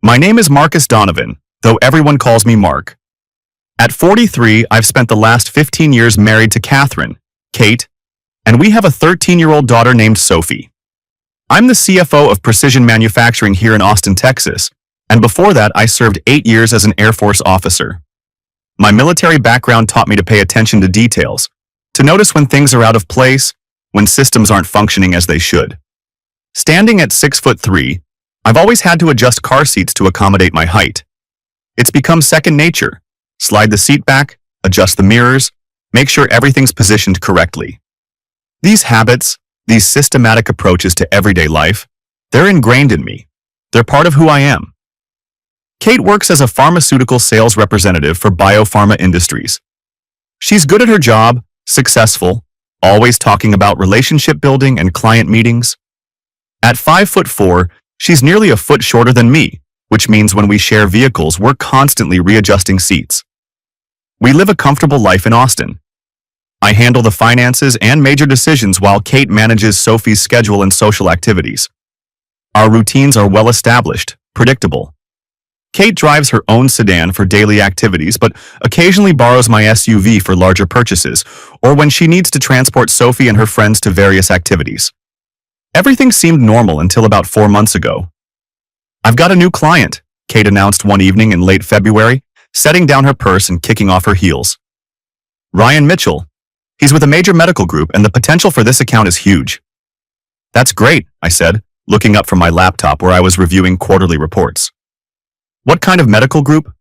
My name is Marcus Donovan, though everyone calls me Mark. At 43, I've spent the last 15 years married to Catherine, Kate, and we have a 13-year-old daughter named Sophie. I'm the CFO of Precision Manufacturing here in Austin, Texas, and before that I served 8 years as an Air Force officer. My military background taught me to pay attention to details, to notice when things are out of place, when systems aren't functioning as they should. Standing at 6'3", I've always had to adjust car seats to accommodate my height. It's become second nature. Slide the seat back, adjust the mirrors, make sure everything's positioned correctly. These habits, these systematic approaches to everyday life, they're ingrained in me. They're part of who I am. Kate works as a pharmaceutical sales representative for biopharma industries. She's good at her job, successful, always talking about relationship building and client meetings. At 5'4", she's nearly a foot shorter than me, which means when we share vehicles, we're constantly readjusting seats. We live a comfortable life in Austin. I handle the finances and major decisions while Kate manages Sophie's schedule and social activities. Our routines are well established, predictable. Kate drives her own sedan for daily activities, but occasionally borrows my SUV for larger purchases, or when she needs to transport Sophie and her friends to various activities. Everything seemed normal until about 4 months ago. "I've got a new client," Kate announced one evening in late February, setting down her purse and kicking off her heels. "Ryan Mitchell. He's with a major medical group, and the potential for this account is huge." "That's great," I said, looking up from my laptop where I was reviewing quarterly reports. "What kind of medical group?"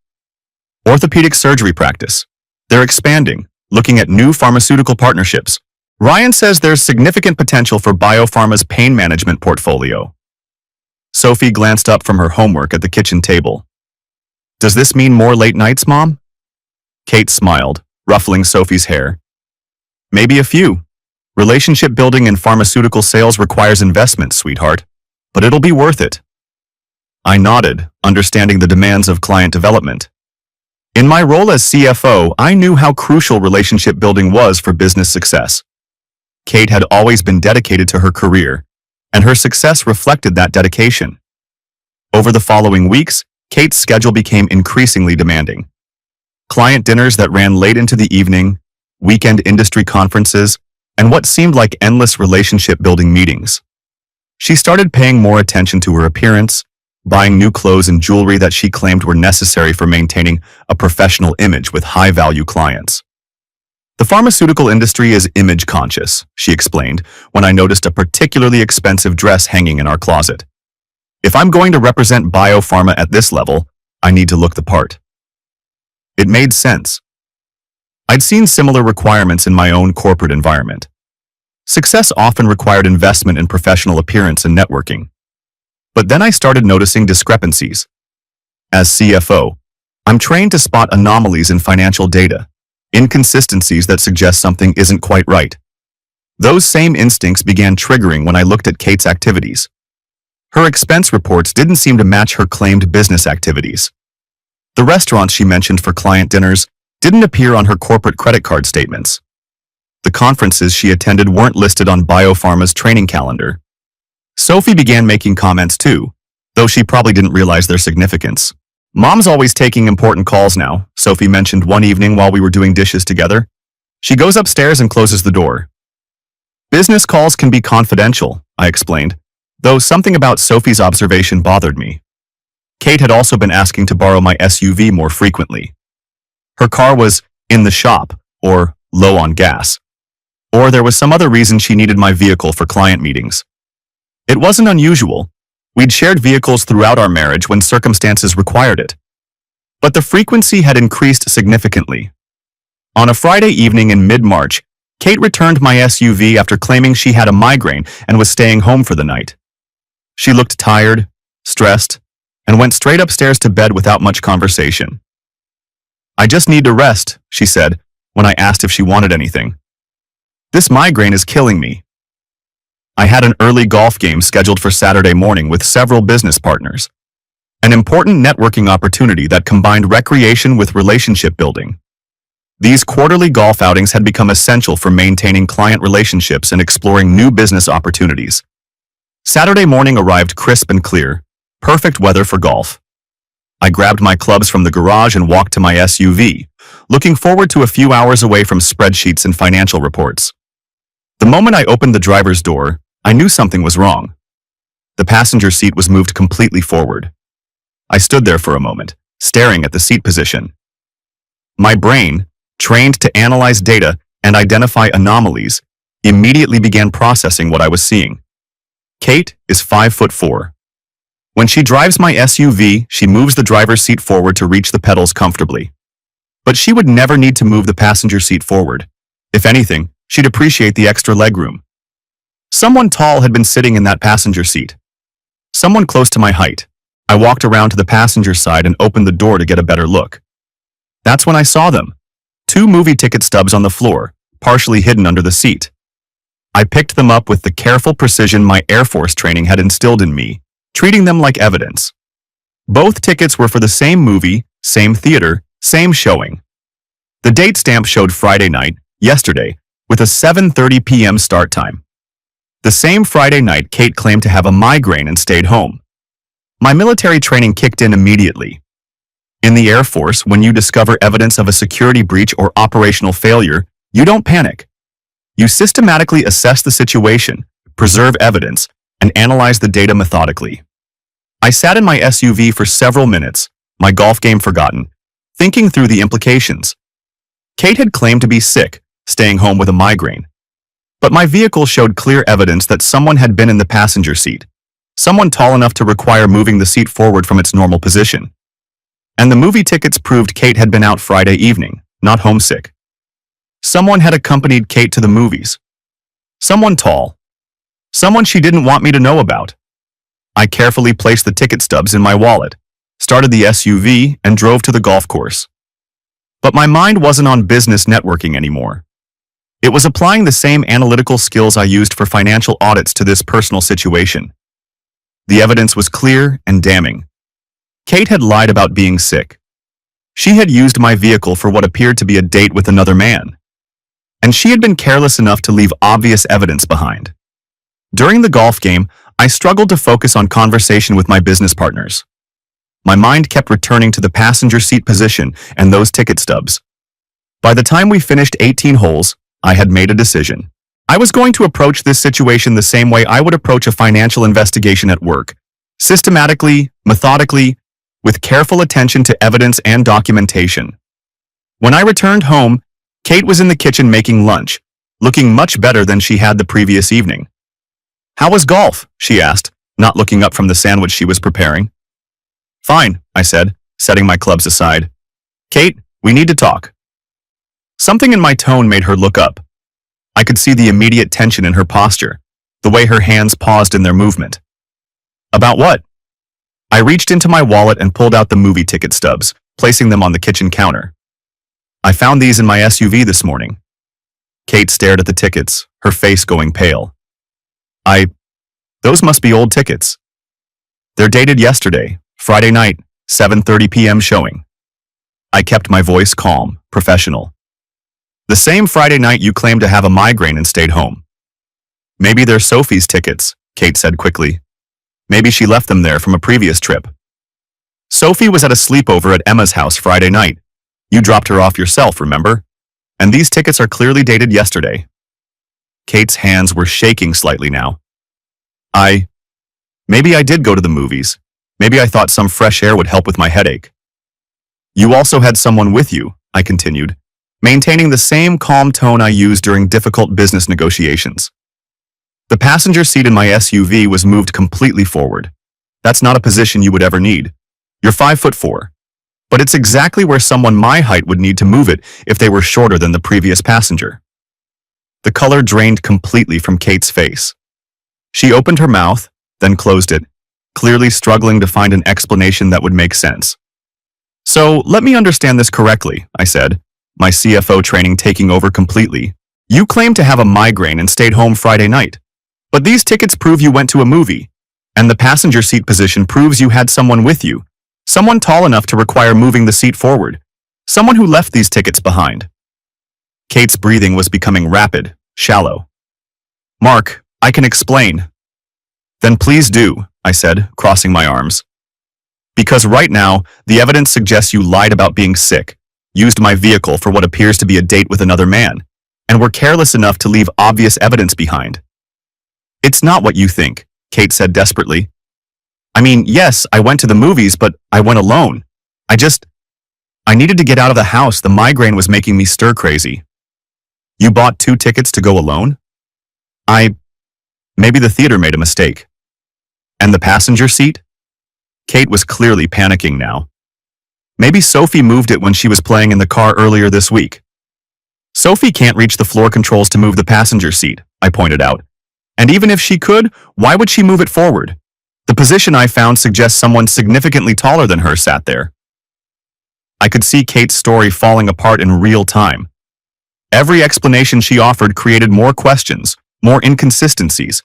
"Orthopedic surgery practice. They're expanding, looking at new pharmaceutical partnerships. Ryan says there's significant potential for biopharma's pain management portfolio." Sophie glanced up from her homework at the kitchen table. "Does this mean more late nights, Mom?" Kate smiled, ruffling Sophie's hair. "Maybe a few. Relationship building in pharmaceutical sales requires investment, sweetheart, but it'll be worth it." I nodded, understanding the demands of client development. In my role as CFO, I knew how crucial relationship building was for business success. Kate had always been dedicated to her career, and her success reflected that dedication. Over the following weeks, Kate's schedule became increasingly demanding. Client dinners that ran late into the evening, weekend industry conferences, and what seemed like endless relationship-building meetings. She started paying more attention to her appearance, buying new clothes and jewelry that she claimed were necessary for maintaining a professional image with high-value clients. "The pharmaceutical industry is image-conscious," she explained, when I noticed a particularly expensive dress hanging in our closet. "If I'm going to represent biopharma at this level, I need to look the part." It made sense. I'd seen similar requirements in my own corporate environment. Success often required investment in professional appearance and networking. But then I started noticing discrepancies. As CFO, I'm trained to spot anomalies in financial data, inconsistencies that suggest something isn't quite right. Those same instincts began triggering when I looked at Kate's activities. Her expense reports didn't seem to match her claimed business activities. The restaurants she mentioned for client dinners didn't appear on her corporate credit card statements. The conferences she attended weren't listed on biopharma's training calendar. Sophie began making comments too, though she probably didn't realize their significance. "Mom's always taking important calls now," Sophie mentioned one evening while we were doing dishes together. She goes upstairs and closes the door. "Business calls can be confidential," I explained, though something about Sophie's observation bothered me. Kate had also been asking to borrow my SUV more frequently. Her car was in the shop, or low on gas. Or there was some other reason she needed my vehicle for client meetings. It wasn't unusual. We'd shared vehicles throughout our marriage when circumstances required it. But the frequency had increased significantly. On a Friday evening in mid-March, Kate returned my SUV after claiming she had a migraine and was staying home for the night. She looked tired, stressed, and went straight upstairs to bed without much conversation. "I just need to rest," she said, when I asked if she wanted anything. "This migraine is killing me." I had an early golf game scheduled for Saturday morning with several business partners. An important networking opportunity that combined recreation with relationship building. These quarterly golf outings had become essential for maintaining client relationships and exploring new business opportunities. Saturday morning arrived crisp and clear, perfect weather for golf. I grabbed my clubs from the garage and walked to my SUV, looking forward to a few hours away from spreadsheets and financial reports. The moment I opened the driver's door, I knew something was wrong. The passenger seat was moved completely forward. I stood there for a moment, staring at the seat position. My brain, trained to analyze data and identify anomalies, immediately began processing what I was seeing. Kate is 5'4". When she drives my SUV, she moves the driver's seat forward to reach the pedals comfortably. But she would never need to move the passenger seat forward. If anything, she'd appreciate the extra legroom. Someone tall had been sitting in that passenger seat. Someone close to my height. I walked around to the passenger side and opened the door to get a better look. That's when I saw them. 2 movie ticket stubs on the floor, partially hidden under the seat. I picked them up with the careful precision my Air Force training had instilled in me, treating them like evidence. Both tickets were for the same movie, same theater, same showing. The date stamp showed Friday night, yesterday, with a 7:30 p.m. start time. The same Friday night Kate claimed to have a migraine and stayed home. My military training kicked in immediately. In the Air Force, when you discover evidence of a security breach or operational failure, you don't panic. You systematically assess the situation, preserve evidence, and analyze the data methodically. I sat in my SUV for several minutes, my golf game forgotten, thinking through the implications. Kate had claimed to be sick, staying home with a migraine. But my vehicle showed clear evidence that someone had been in the passenger seat, someone tall enough to require moving the seat forward from its normal position. And the movie tickets proved Kate had been out Friday evening, not homesick. Someone had accompanied Kate to the movies. Someone tall. Someone she didn't want me to know about. I carefully placed the ticket stubs in my wallet, started the SUV, and drove to the golf course. But my mind wasn't on business networking anymore. It was applying the same analytical skills I used for financial audits to this personal situation. The evidence was clear and damning. Kate had lied about being sick. She had used my vehicle for what appeared to be a date with another man. And she had been careless enough to leave obvious evidence behind. During the golf game, I struggled to focus on conversation with my business partners. My mind kept returning to the passenger seat position and those ticket stubs. By the time we finished 18 holes, I had made a decision. I was going to approach this situation the same way I would approach a financial investigation at work, systematically, methodically, with careful attention to evidence and documentation. When I returned home, Kate was in the kitchen making lunch, looking much better than she had the previous evening. "How was golf?" she asked, not looking up from the sandwich she was preparing. "Fine," I said, setting my clubs aside. "Kate, we need to talk." Something in my tone made her look up. I could see the immediate tension in her posture, the way her hands paused in their movement. "About what?" I reached into my wallet and pulled out the movie ticket stubs, placing them on the kitchen counter. "I found these in my SUV this morning." Kate stared at the tickets, her face going pale. Those must be old tickets. They're dated yesterday, Friday night, 7:30 p.m. showing." I kept my voice calm, professional. "The same Friday night you claimed to have a migraine and stayed home." "Maybe they're Sophie's tickets," Kate said quickly. "Maybe she left them there from a previous trip." "Sophie was at a sleepover at Emma's house Friday night. You dropped her off yourself, remember? And these tickets are clearly dated yesterday." Kate's hands were shaking slightly now. Maybe I did go to the movies. Maybe I thought some fresh air would help with my headache." "You also had someone with you," I continued, maintaining the same calm tone I used during difficult business negotiations. "The passenger seat in my SUV was moved completely forward. That's not a position you would ever need. You're 5'4". But it's exactly where someone my height would need to move it if they were shorter than the previous passenger." The color drained completely from Kate's face. She opened her mouth, then closed it, clearly struggling to find an explanation that would make sense. "So, let me understand this correctly," I said, my CFO training taking over completely. "You claim to have a migraine and stayed home Friday night. But these tickets prove you went to a movie, and the passenger seat position proves you had someone with you, someone tall enough to require moving the seat forward, someone who left these tickets behind." Kate's breathing was becoming rapid, shallow. "Mark, I can explain." "Then please do," I said, crossing my arms. Because right now, the evidence suggests you lied about being sick, used my vehicle for what appears to be a date with another man, and were careless enough to leave obvious evidence behind. It's not what you think, Kate said desperately. I mean, yes, I went to the movies, but I went alone. I needed to get out of the house. The migraine was making me stir crazy. You bought 2 tickets to go alone? Maybe the theater made a mistake. And the passenger seat? Kate was clearly panicking now. Maybe Sophie moved it when she was playing in the car earlier this week. Sophie can't reach the floor controls to move the passenger seat, I pointed out. And even if she could, why would she move it forward? The position I found suggests someone significantly taller than her sat there. I could see Kate's story falling apart in real time. Every explanation she offered created more questions, more inconsistencies.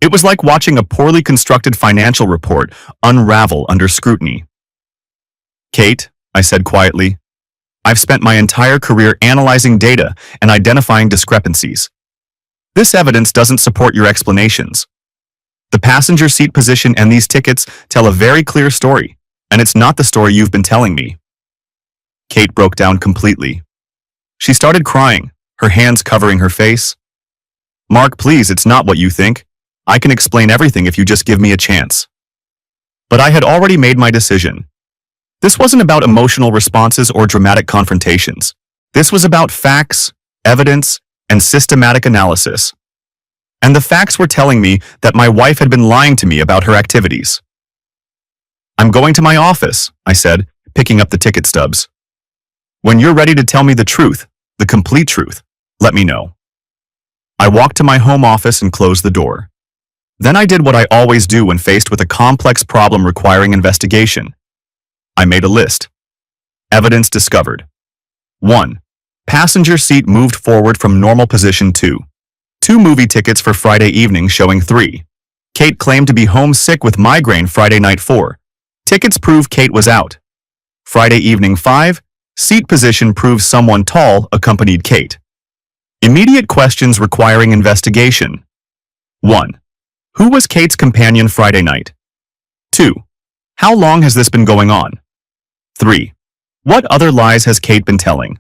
It was like watching a poorly constructed financial report unravel under scrutiny. Kate, I said quietly, I've spent my entire career analyzing data and identifying discrepancies. This evidence doesn't support your explanations. The passenger seat position and these tickets tell a very clear story, and it's not the story you've been telling me. Kate broke down completely. She started crying, her hands covering her face. Mark, please, it's not what you think. I can explain everything if you just give me a chance. But I had already made my decision. This wasn't about emotional responses or dramatic confrontations. This was about facts, evidence, and systematic analysis. And the facts were telling me that my wife had been lying to me about her activities. I'm going to my office, I said, picking up the ticket stubs. When you're ready to tell me the truth, the complete truth, let me know. I walked to my home office and closed the door. Then I did what I always do when faced with a complex problem requiring investigation. I made a list. Evidence discovered. 1. Passenger seat moved forward from normal position 2. 2 movie tickets for Friday evening showing 3. Kate claimed to be homesick with migraine Friday night 4. Tickets prove Kate was out. Friday evening 5. Seat position proves someone tall accompanied Kate. Immediate questions requiring investigation. 1. Who was Kate's companion Friday night? 2. How long has this been going on? 3. What other lies has Kate been telling?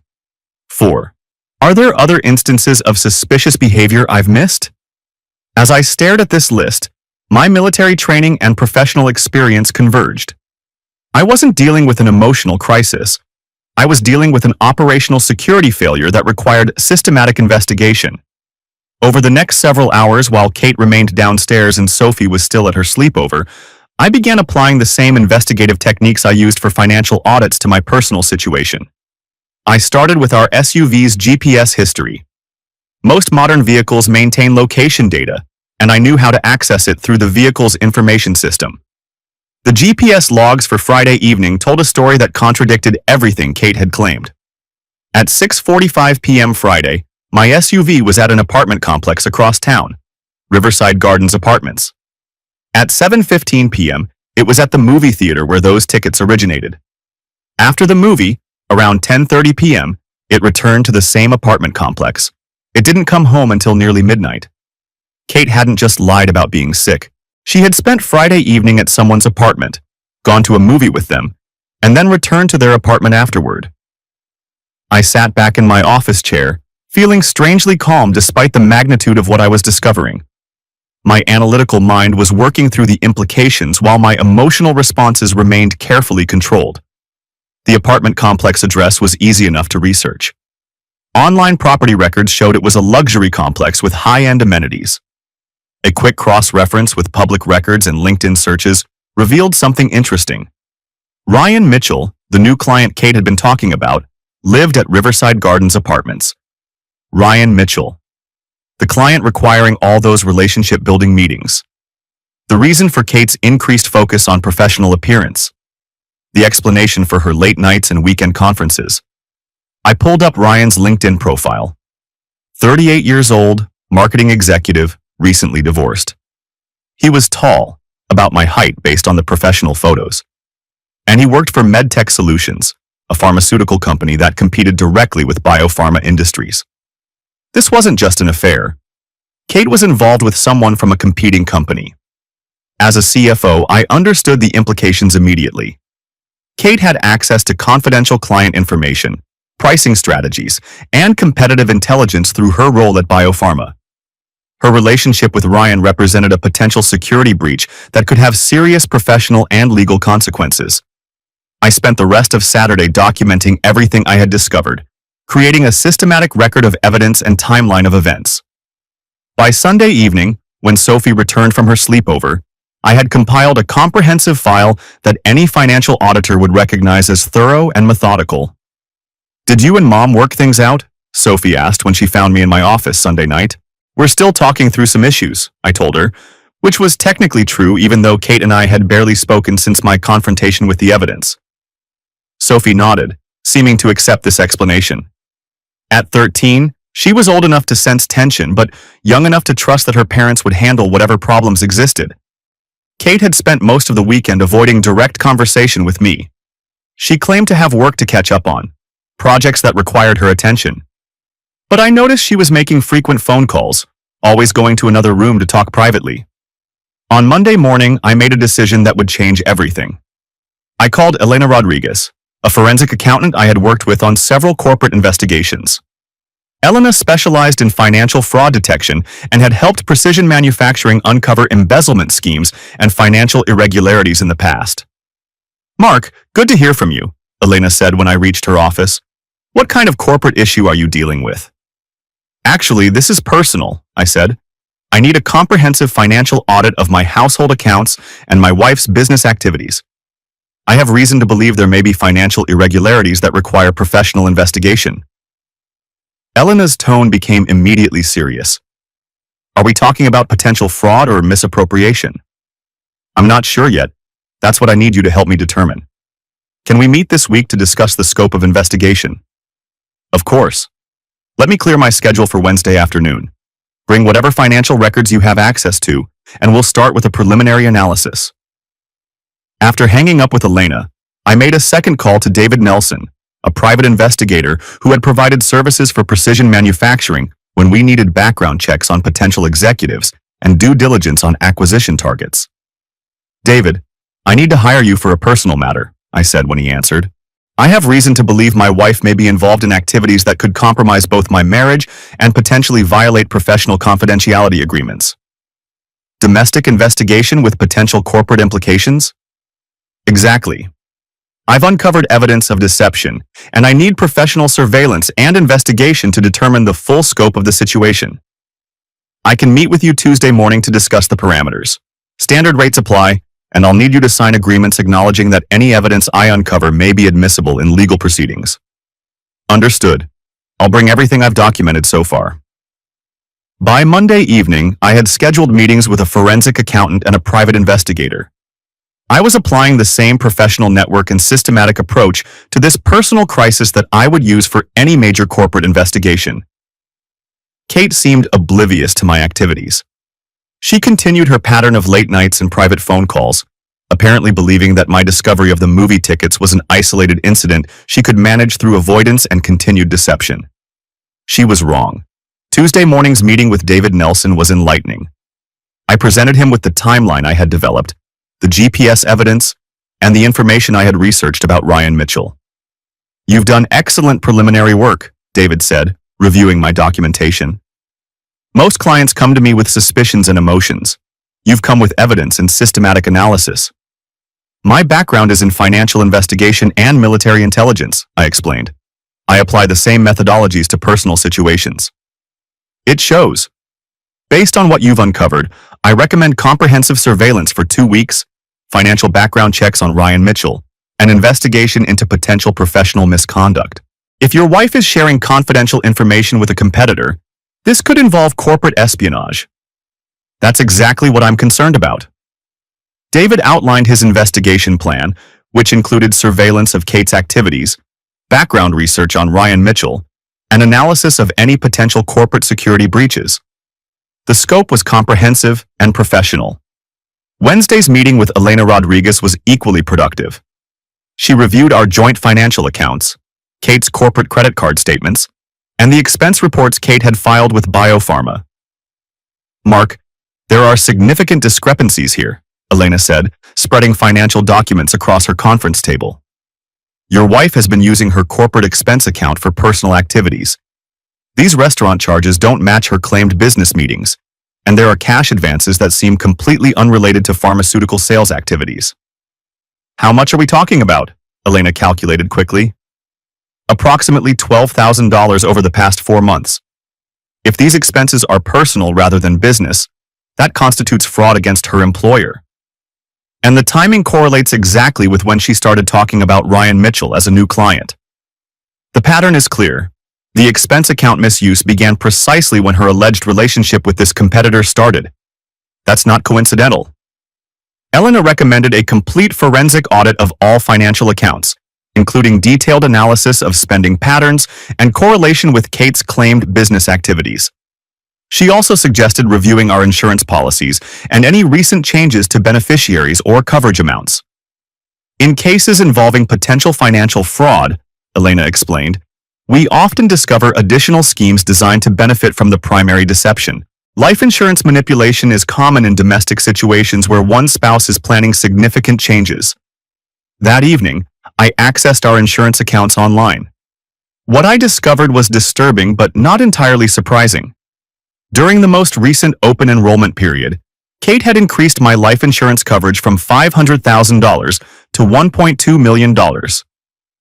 4. Are there other instances of suspicious behavior I've missed? As I stared at this list, my military training and professional experience converged. I wasn't dealing with an emotional crisis. I was dealing with an operational security failure that required systematic investigation. Over the next several hours, while Kate remained downstairs and Sophie was still at her sleepover, I began applying the same investigative techniques I used for financial audits to my personal situation. I started with our SUV's GPS history. Most modern vehicles maintain location data, and I knew how to access it through the vehicle's information system. The GPS logs for Friday evening told a story that contradicted everything Kate had claimed. At 6:45 p.m. Friday, my SUV was at an apartment complex across town, Riverside Gardens Apartments. At 7:15 p.m., it was at the movie theater where those tickets originated. After the movie, around 10:30 p.m., it returned to the same apartment complex. It didn't come home until nearly midnight. Kate hadn't just lied about being sick. She had spent Friday evening at someone's apartment, gone to a movie with them, and then returned to their apartment afterward. I sat back in my office chair, feeling strangely calm despite the magnitude of what I was discovering. My analytical mind was working through the implications while my emotional responses remained carefully controlled. The apartment complex address was easy enough to research. Online property records showed it was a luxury complex with high-end amenities. A quick cross-reference with public records and LinkedIn searches revealed something interesting. Ryan Mitchell, the new client Kate had been talking about, lived at Riverside Gardens Apartments. Ryan Mitchell, the client requiring all those relationship-building meetings. The reason for Kate's increased focus on professional appearance. The explanation for her late nights and weekend conferences. I pulled up Ryan's LinkedIn profile. 38 years old, marketing executive, recently divorced. He was tall, about my height based on the professional photos. And he worked for MedTech Solutions, a pharmaceutical company that competed directly with biopharma industries. This wasn't just an affair. Kate was involved with someone from a competing company. As a CFO, I understood the implications immediately. Kate had access to confidential client information, pricing strategies, and competitive intelligence through her role at Biopharma. Her relationship with Ryan represented a potential security breach that could have serious professional and legal consequences. I spent the rest of Saturday documenting everything I had discovered, creating a systematic record of evidence and timeline of events. By Sunday evening, when Sophie returned from her sleepover, I had compiled a comprehensive file that any financial auditor would recognize as thorough and methodical. "Did you and Mom work things out?" Sophie asked when she found me in my office Sunday night. "We're still talking through some issues," I told her, which was technically true even though Kate and I had barely spoken since my confrontation with the evidence. Sophie nodded, seeming to accept this explanation. At 13, she was old enough to sense tension, but young enough to trust that her parents would handle whatever problems existed. Kate had spent most of the weekend avoiding direct conversation with me. She claimed to have work to catch up on, projects that required her attention. But I noticed she was making frequent phone calls, always going to another room to talk privately. On Monday morning, I made a decision that would change everything. I called Elena Rodriguez, a forensic accountant I had worked with on several corporate investigations. Elena specialized in financial fraud detection and had helped Precision Manufacturing uncover embezzlement schemes and financial irregularities in the past. "Mark, good to hear from you," Elena said when I reached her office. "What kind of corporate issue are you dealing with?" "Actually, this is personal," I said. "I need a comprehensive financial audit of my household accounts and my wife's business activities. I have reason to believe there may be financial irregularities that require professional investigation." Elena's tone became immediately serious. "Are we talking about potential fraud or misappropriation?" "I'm not sure yet. That's what I need you to help me determine. Can we meet this week to discuss the scope of investigation?" "Of course. Let me clear my schedule for Wednesday afternoon. Bring whatever financial records you have access to, and we'll start with a preliminary analysis." After hanging up with Elena, I made a second call to David Nelson, a private investigator who had provided services for Precision Manufacturing when we needed background checks on potential executives and due diligence on acquisition targets. "David, I need to hire you for a personal matter," I said when he answered. "I have reason to believe my wife may be involved in activities that could compromise both my marriage and potentially violate professional confidentiality agreements." "Domestic investigation with potential corporate implications?" "Exactly. I've uncovered evidence of deception, and I need professional surveillance and investigation to determine the full scope of the situation. I can meet with you Tuesday morning to discuss the parameters. Standard rates apply, and I'll need you to sign agreements acknowledging that any evidence I uncover may be admissible in legal proceedings." "Understood. I'll bring everything I've documented so far." By Monday evening, I had scheduled meetings with a forensic accountant and a private investigator. I was applying the same professional network and systematic approach to this personal crisis that I would use for any major corporate investigation. Kate seemed oblivious to my activities. She continued her pattern of late nights and private phone calls, apparently believing that my discovery of the movie tickets was an isolated incident she could manage through avoidance and continued deception. She was wrong. Tuesday morning's meeting with David Nelson was enlightening. I presented him with the timeline I had developed, the GPS evidence, and the information I had researched about Ryan Mitchell. "You've done excellent preliminary work," David said, reviewing my documentation. "Most clients come to me with suspicions and emotions. You've come with evidence and systematic analysis." "My background is in financial investigation and military intelligence," I explained. "I apply the same methodologies to personal situations." "It shows. Based on what you've uncovered, I recommend comprehensive surveillance for 2 weeks, financial background checks on Ryan Mitchell, and investigation into potential professional misconduct. If your wife is sharing confidential information with a competitor, this could involve corporate espionage." "That's exactly what I'm concerned about." David outlined his investigation plan, which included surveillance of Kate's activities, background research on Ryan Mitchell, and analysis of any potential corporate security breaches. The scope was comprehensive and professional. Wednesday's meeting with Elena Rodriguez was equally productive. She reviewed our joint financial accounts, Kate's corporate credit card statements, and the expense reports Kate had filed with Biopharma. "Mark, there are significant discrepancies here," Elena said, spreading financial documents across her conference table. Your wife has been using her corporate expense account for personal activities. These restaurant charges don't match her claimed business meetings, and there are cash advances that seem completely unrelated to pharmaceutical sales activities. How much are we talking about? Elena calculated quickly. Approximately $12,000 over the past 4 months. If these expenses are personal rather than business, that constitutes fraud against her employer. And the timing correlates exactly with when she started talking about Ryan Mitchell as a new client. The pattern is clear. The expense account misuse began precisely when her alleged relationship with this competitor started. That's not coincidental. Elena recommended a complete forensic audit of all financial accounts, including detailed analysis of spending patterns and correlation with Kate's claimed business activities. She also suggested reviewing our insurance policies and any recent changes to beneficiaries or coverage amounts. In cases involving potential financial fraud, Elena explained, we often discover additional schemes designed to benefit from the primary deception. Life insurance manipulation is common in domestic situations where one spouse is planning significant changes. That evening, I accessed our insurance accounts online. What I discovered was disturbing but not entirely surprising. During the most recent open enrollment period, Kate had increased my life insurance coverage from $500,000 to $1.2 million.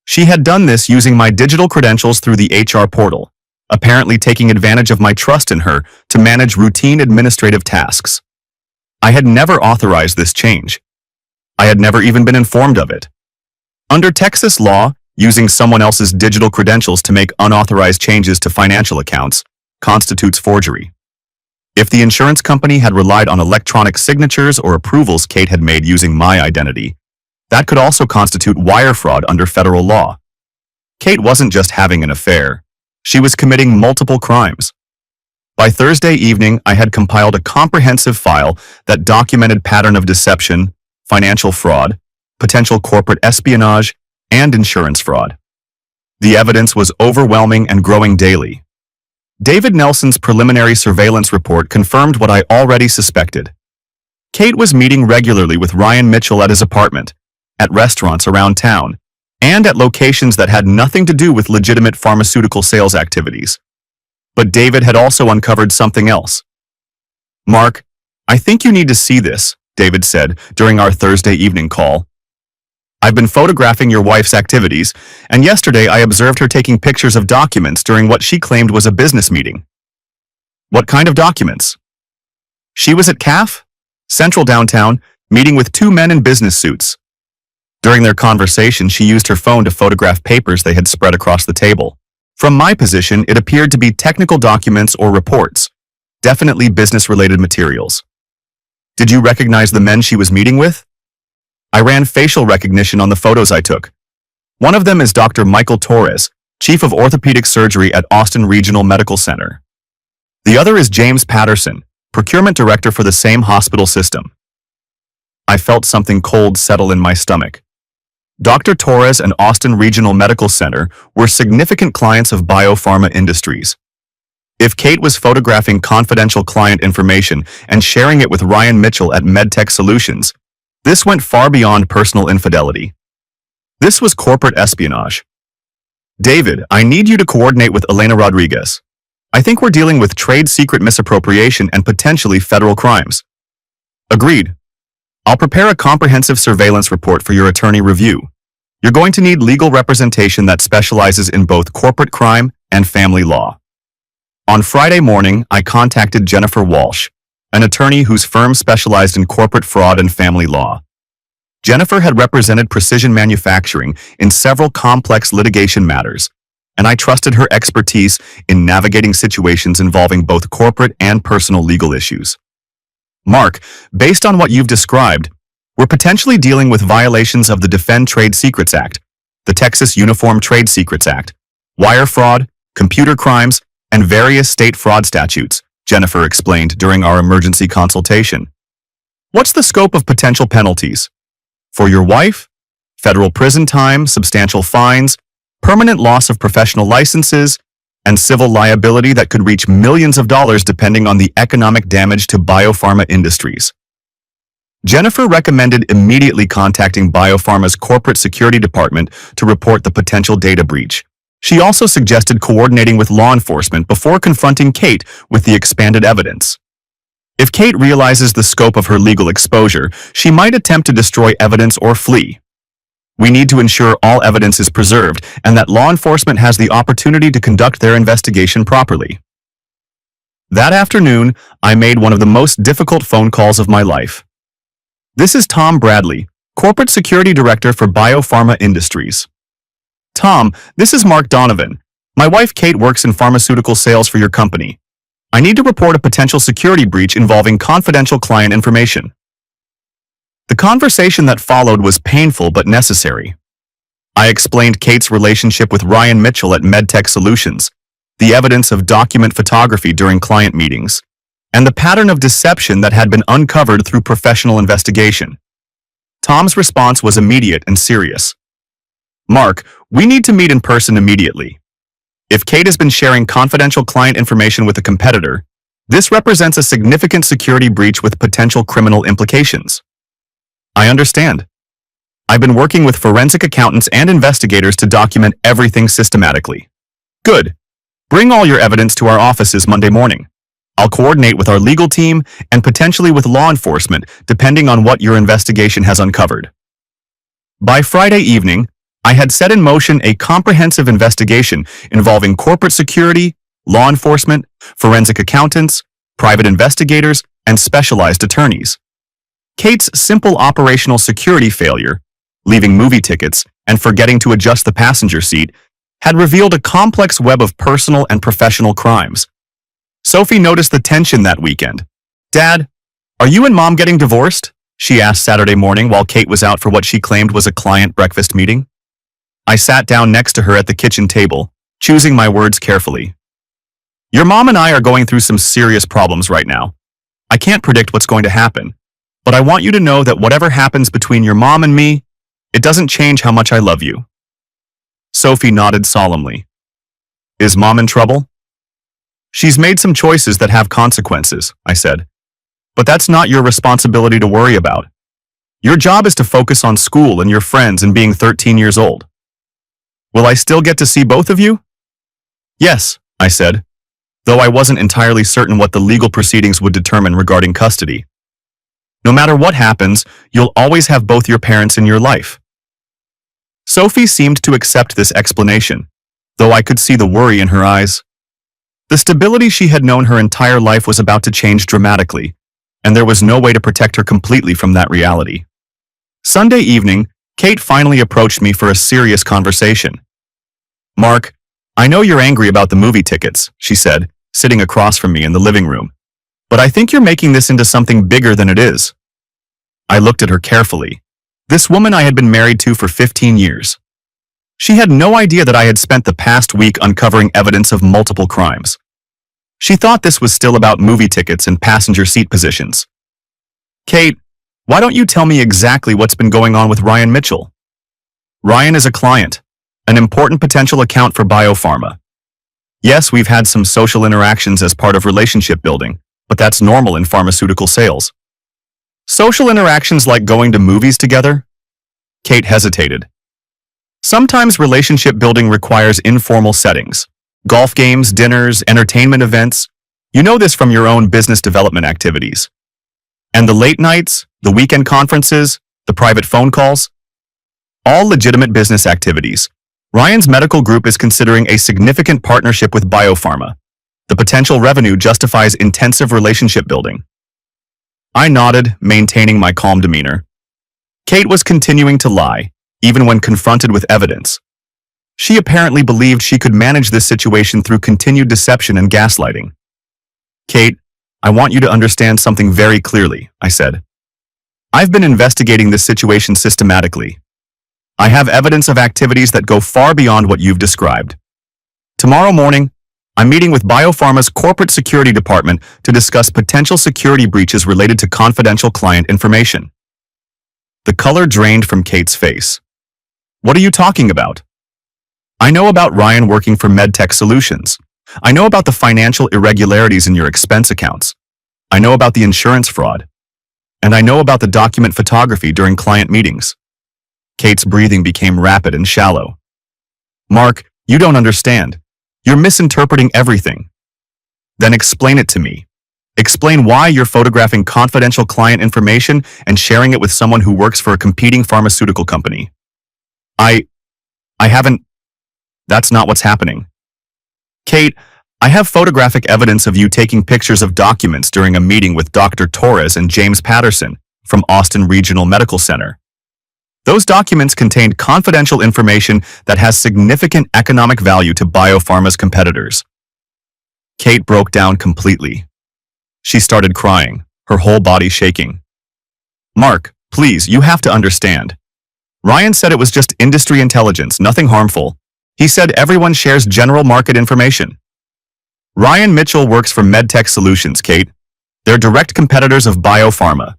She had done this using my digital credentials through the HR portal, apparently taking advantage of my trust in her to manage routine administrative tasks. I had never authorized this change. I had never even been informed of it. Under Texas law, using someone else's digital credentials to make unauthorized changes to financial accounts constitutes forgery. If the insurance company had relied on electronic signatures or approvals Kate had made using my identity, that could also constitute wire fraud under federal law. Kate wasn't just having an affair. She was committing multiple crimes. By Thursday evening, I had compiled a comprehensive file that documented pattern of deception, financial fraud, potential corporate espionage, and insurance fraud. The evidence was overwhelming and growing daily. David Nelson's preliminary surveillance report confirmed what I already suspected. Kate was meeting regularly with Ryan Mitchell at his apartment, at restaurants around town, and at locations that had nothing to do with legitimate pharmaceutical sales activities. But David had also uncovered something else. Mark, I think you need to see this, David said during our Thursday evening call. I've been photographing your wife's activities, and yesterday I observed her taking pictures of documents during what she claimed was a business meeting. What kind of documents? She was at CAF, Central Downtown, meeting with 2 men in business suits. During their conversation, she used her phone to photograph papers they had spread across the table. From my position, it appeared to be technical documents or reports, definitely business-related materials. Did you recognize the men she was meeting with? I ran facial recognition on the photos I took. One of them is Dr. Michael Torres, Chief of Orthopedic Surgery at Austin Regional Medical Center. The other is James Patterson, Procurement Director for the same hospital system. I felt something cold settle in my stomach. Dr. Torres and Austin Regional Medical Center were significant clients of biopharma industries. If Kate was photographing confidential client information and sharing it with Ryan Mitchell at MedTech Solutions, this went far beyond personal infidelity. This was corporate espionage. David, I need you to coordinate with Elena Rodriguez. I think we're dealing with trade secret misappropriation and potentially federal crimes. Agreed. I'll prepare a comprehensive surveillance report for your attorney review. You're going to need legal representation that specializes in both corporate crime and family law. On Friday morning, I contacted Jennifer Walsh, an attorney whose firm specialized in corporate fraud and family law. Jennifer had represented Precision Manufacturing in several complex litigation matters, and I trusted her expertise in navigating situations involving both corporate and personal legal issues. Mark, based on what you've described, we're potentially dealing with violations of the Defend Trade Secrets Act, the Texas Uniform Trade Secrets Act, wire fraud, computer crimes, and various state fraud statutes, Jennifer explained during our emergency consultation. What's the scope of potential penalties? For your wife? Federal prison time, substantial fines, permanent loss of professional licenses, and civil liability that could reach millions of dollars depending on the economic damage to biopharma industries. Jennifer recommended immediately contacting BioPharma's corporate security department to report the potential data breach. She also suggested coordinating with law enforcement before confronting Kate with the expanded evidence. If Kate realizes the scope of her legal exposure, she might attempt to destroy evidence or flee. We need to ensure all evidence is preserved and that law enforcement has the opportunity to conduct their investigation properly. That afternoon, I made one of the most difficult phone calls of my life. This is Tom Bradley, Corporate Security Director for BioPharma Industries. Tom, this is Mark Donovan. My wife Kate works in pharmaceutical sales for your company. I need to report a potential security breach involving confidential client information. The conversation that followed was painful but necessary. I explained Kate's relationship with Ryan Mitchell at MedTech Solutions, the evidence of document photography during client meetings, and the pattern of deception that had been uncovered through professional investigation. Tom's response was immediate and serious. Mark, we need to meet in person immediately. If Kate has been sharing confidential client information with a competitor, this represents a significant security breach with potential criminal implications. I understand. I've been working with forensic accountants and investigators to document everything systematically. Good. Bring all your evidence to our offices Monday morning. I'll coordinate with our legal team and potentially with law enforcement, depending on what your investigation has uncovered. By Friday evening, I had set in motion a comprehensive investigation involving corporate security, law enforcement, forensic accountants, private investigators, and specialized attorneys. Kate's simple operational security failure, leaving movie tickets and forgetting to adjust the passenger seat, had revealed a complex web of personal and professional crimes. Sophie noticed the tension that weekend. Dad, are you and Mom getting divorced? She asked Saturday morning while Kate was out for what she claimed was a client breakfast meeting. I sat down next to her at the kitchen table, choosing my words carefully. Your mom and I are going through some serious problems right now. I can't predict what's going to happen, but I want you to know that whatever happens between your mom and me, it doesn't change how much I love you. Sophie nodded solemnly. Is Mom in trouble? She's made some choices that have consequences, I said. But that's not your responsibility to worry about. Your job is to focus on school and your friends and being 13 years old. Will I still get to see both of you? Yes, I said, though I wasn't entirely certain what the legal proceedings would determine regarding custody. No matter what happens, you'll always have both your parents in your life. Sophie seemed to accept this explanation, though I could see the worry in her eyes. The stability she had known her entire life was about to change dramatically, and there was no way to protect her completely from that reality. Sunday evening, Kate finally approached me for a serious conversation. Mark, I know you're angry about the movie tickets, she said, sitting across from me in the living room. But I think you're making this into something bigger than it is. I looked at her carefully. This woman I had been married to for 15 years. She had no idea that I had spent the past week uncovering evidence of multiple crimes. She thought this was still about movie tickets and passenger seat positions. Kate, why don't you tell me exactly what's been going on with Ryan Mitchell? Ryan is a client, an important potential account for BioPharma. Yes, we've had some social interactions as part of relationship building, but that's normal in pharmaceutical sales. Social interactions like going to movies together? Kate hesitated. Sometimes relationship building requires informal settings. Golf games, dinners, entertainment events. You know this from your own business development activities. And the late nights, the weekend conferences, the private phone calls? All legitimate business activities. Ryan's medical group is considering a significant partnership with BioPharma. The potential revenue justifies intensive relationship building. I nodded, maintaining my calm demeanor. Kate was continuing to lie, even when confronted with evidence. She apparently believed she could manage this situation through continued deception and gaslighting. Kate, I want you to understand something very clearly, I said. I've been investigating this situation systematically. I have evidence of activities that go far beyond what you've described. Tomorrow morning, I'm meeting with BioPharma's corporate security department to discuss potential security breaches related to confidential client information. The color drained from Kate's face. What are you talking about? I know about Ryan working for MedTech Solutions. I know about the financial irregularities in your expense accounts. I know about the insurance fraud. And I know about the document photography during client meetings. Kate's breathing became rapid and shallow. Mark, you don't understand. You're misinterpreting everything. Then explain it to me. Explain why you're photographing confidential client information and sharing it with someone who works for a competing pharmaceutical company. I haven't. That's not what's happening. Kate, I have photographic evidence of you taking pictures of documents during a meeting with Dr. Torres and James Patterson from Austin Regional Medical Center. Those documents contained confidential information that has significant economic value to biopharma's competitors. Kate broke down completely. She started crying, her whole body shaking. Mark, please, you have to understand. Ryan said it was just industry intelligence, nothing harmful. He said everyone shares general market information. Ryan Mitchell works for MedTech Solutions, Kate. They're direct competitors of biopharma.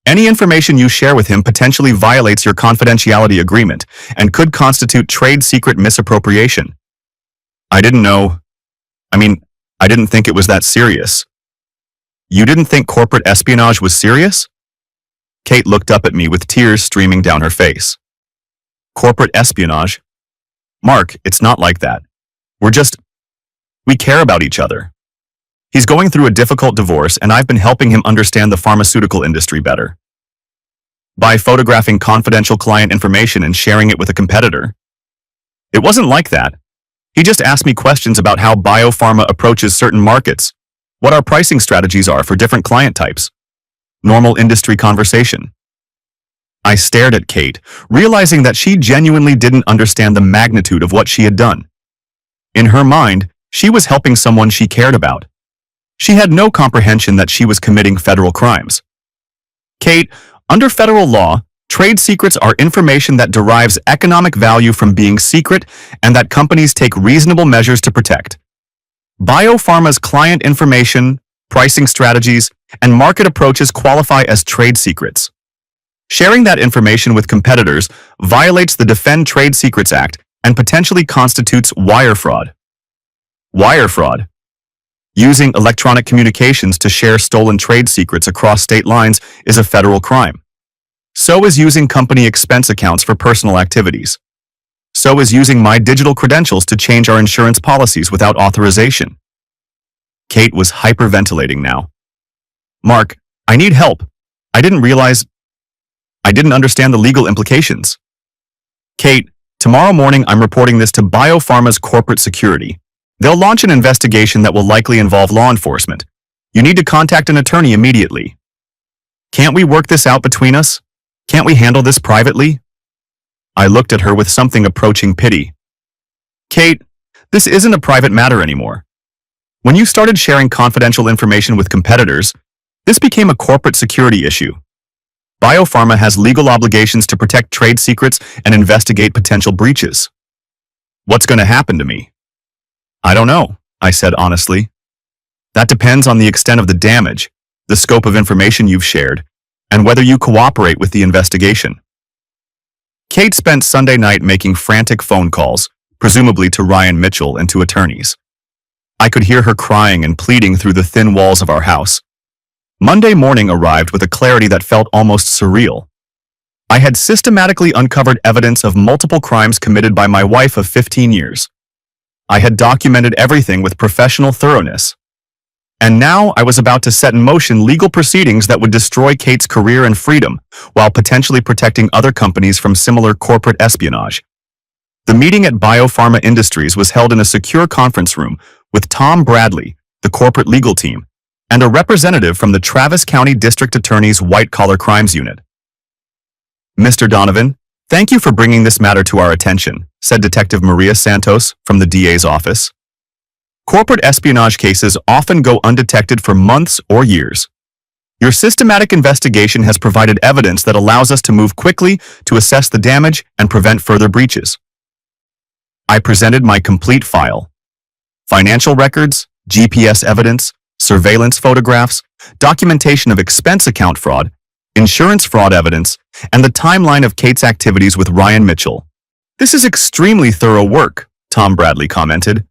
Any information you share with him potentially violates your confidentiality agreement and could constitute trade secret misappropriation. I didn't know. I didn't think it was that serious. You didn't think corporate espionage was serious? Kate looked up at me with tears streaming down her face. Corporate espionage? Mark, it's not like that. We care about each other. He's going through a difficult divorce and I've been helping him understand the pharmaceutical industry better. By photographing confidential client information and sharing it with a competitor. It wasn't like that. He just asked me questions about how biopharma approaches certain markets, what our pricing strategies are for different client types. Normal industry conversation. I stared at Kate, realizing that she genuinely didn't understand the magnitude of what she had done. In her mind, she was helping someone she cared about. She had no comprehension that she was committing federal crimes. Kate, under federal law, trade secrets are information that derives economic value from being secret and that companies take reasonable measures to protect. Biopharma's client information, pricing strategies, and market approaches qualify as trade secrets. Sharing that information with competitors violates the Defend Trade Secrets Act and potentially constitutes wire fraud. Wire fraud. Using electronic communications to share stolen trade secrets across state lines is a federal crime. So is using company expense accounts for personal activities. So is using my digital credentials to change our insurance policies without authorization. Kate was hyperventilating now. Mark, I need help. I didn't understand the legal implications. Kate, tomorrow morning I'm reporting this to Biopharma's corporate security. They'll launch an investigation that will likely involve law enforcement. You need to contact an attorney immediately. Can't we work this out between us? Can't we handle this privately? I looked at her with something approaching pity. Kate, this isn't a private matter anymore. When you started sharing confidential information with competitors, this became a corporate security issue. Biopharma has legal obligations to protect trade secrets and investigate potential breaches. What's going to happen to me? I don't know, I said honestly. That depends on the extent of the damage, the scope of information you've shared, and whether you cooperate with the investigation. Kate spent Sunday night making frantic phone calls, presumably to Ryan Mitchell and to attorneys. I could hear her crying and pleading through the thin walls of our house. Monday morning arrived with a clarity that felt almost surreal. I had systematically uncovered evidence of multiple crimes committed by my wife of 15 years. I had documented everything with professional thoroughness. And now I was about to set in motion legal proceedings that would destroy Kate's career and freedom, while potentially protecting other companies from similar corporate espionage. The meeting at Biopharma Industries was held in a secure conference room with Tom Bradley, the corporate legal team, and a representative from the Travis County District Attorney's White Collar Crimes Unit. Mr. Donovan, thank you for bringing this matter to our attention, said Detective Maria Santos from the DA's office. Corporate espionage cases often go undetected for months or years. Your systematic investigation has provided evidence that allows us to move quickly to assess the damage and prevent further breaches. I presented my complete file. Financial records, GPS evidence, surveillance photographs, documentation of expense account fraud, insurance fraud evidence, and the timeline of Kate's activities with Ryan Mitchell. This is extremely thorough work, Tom Bradley commented.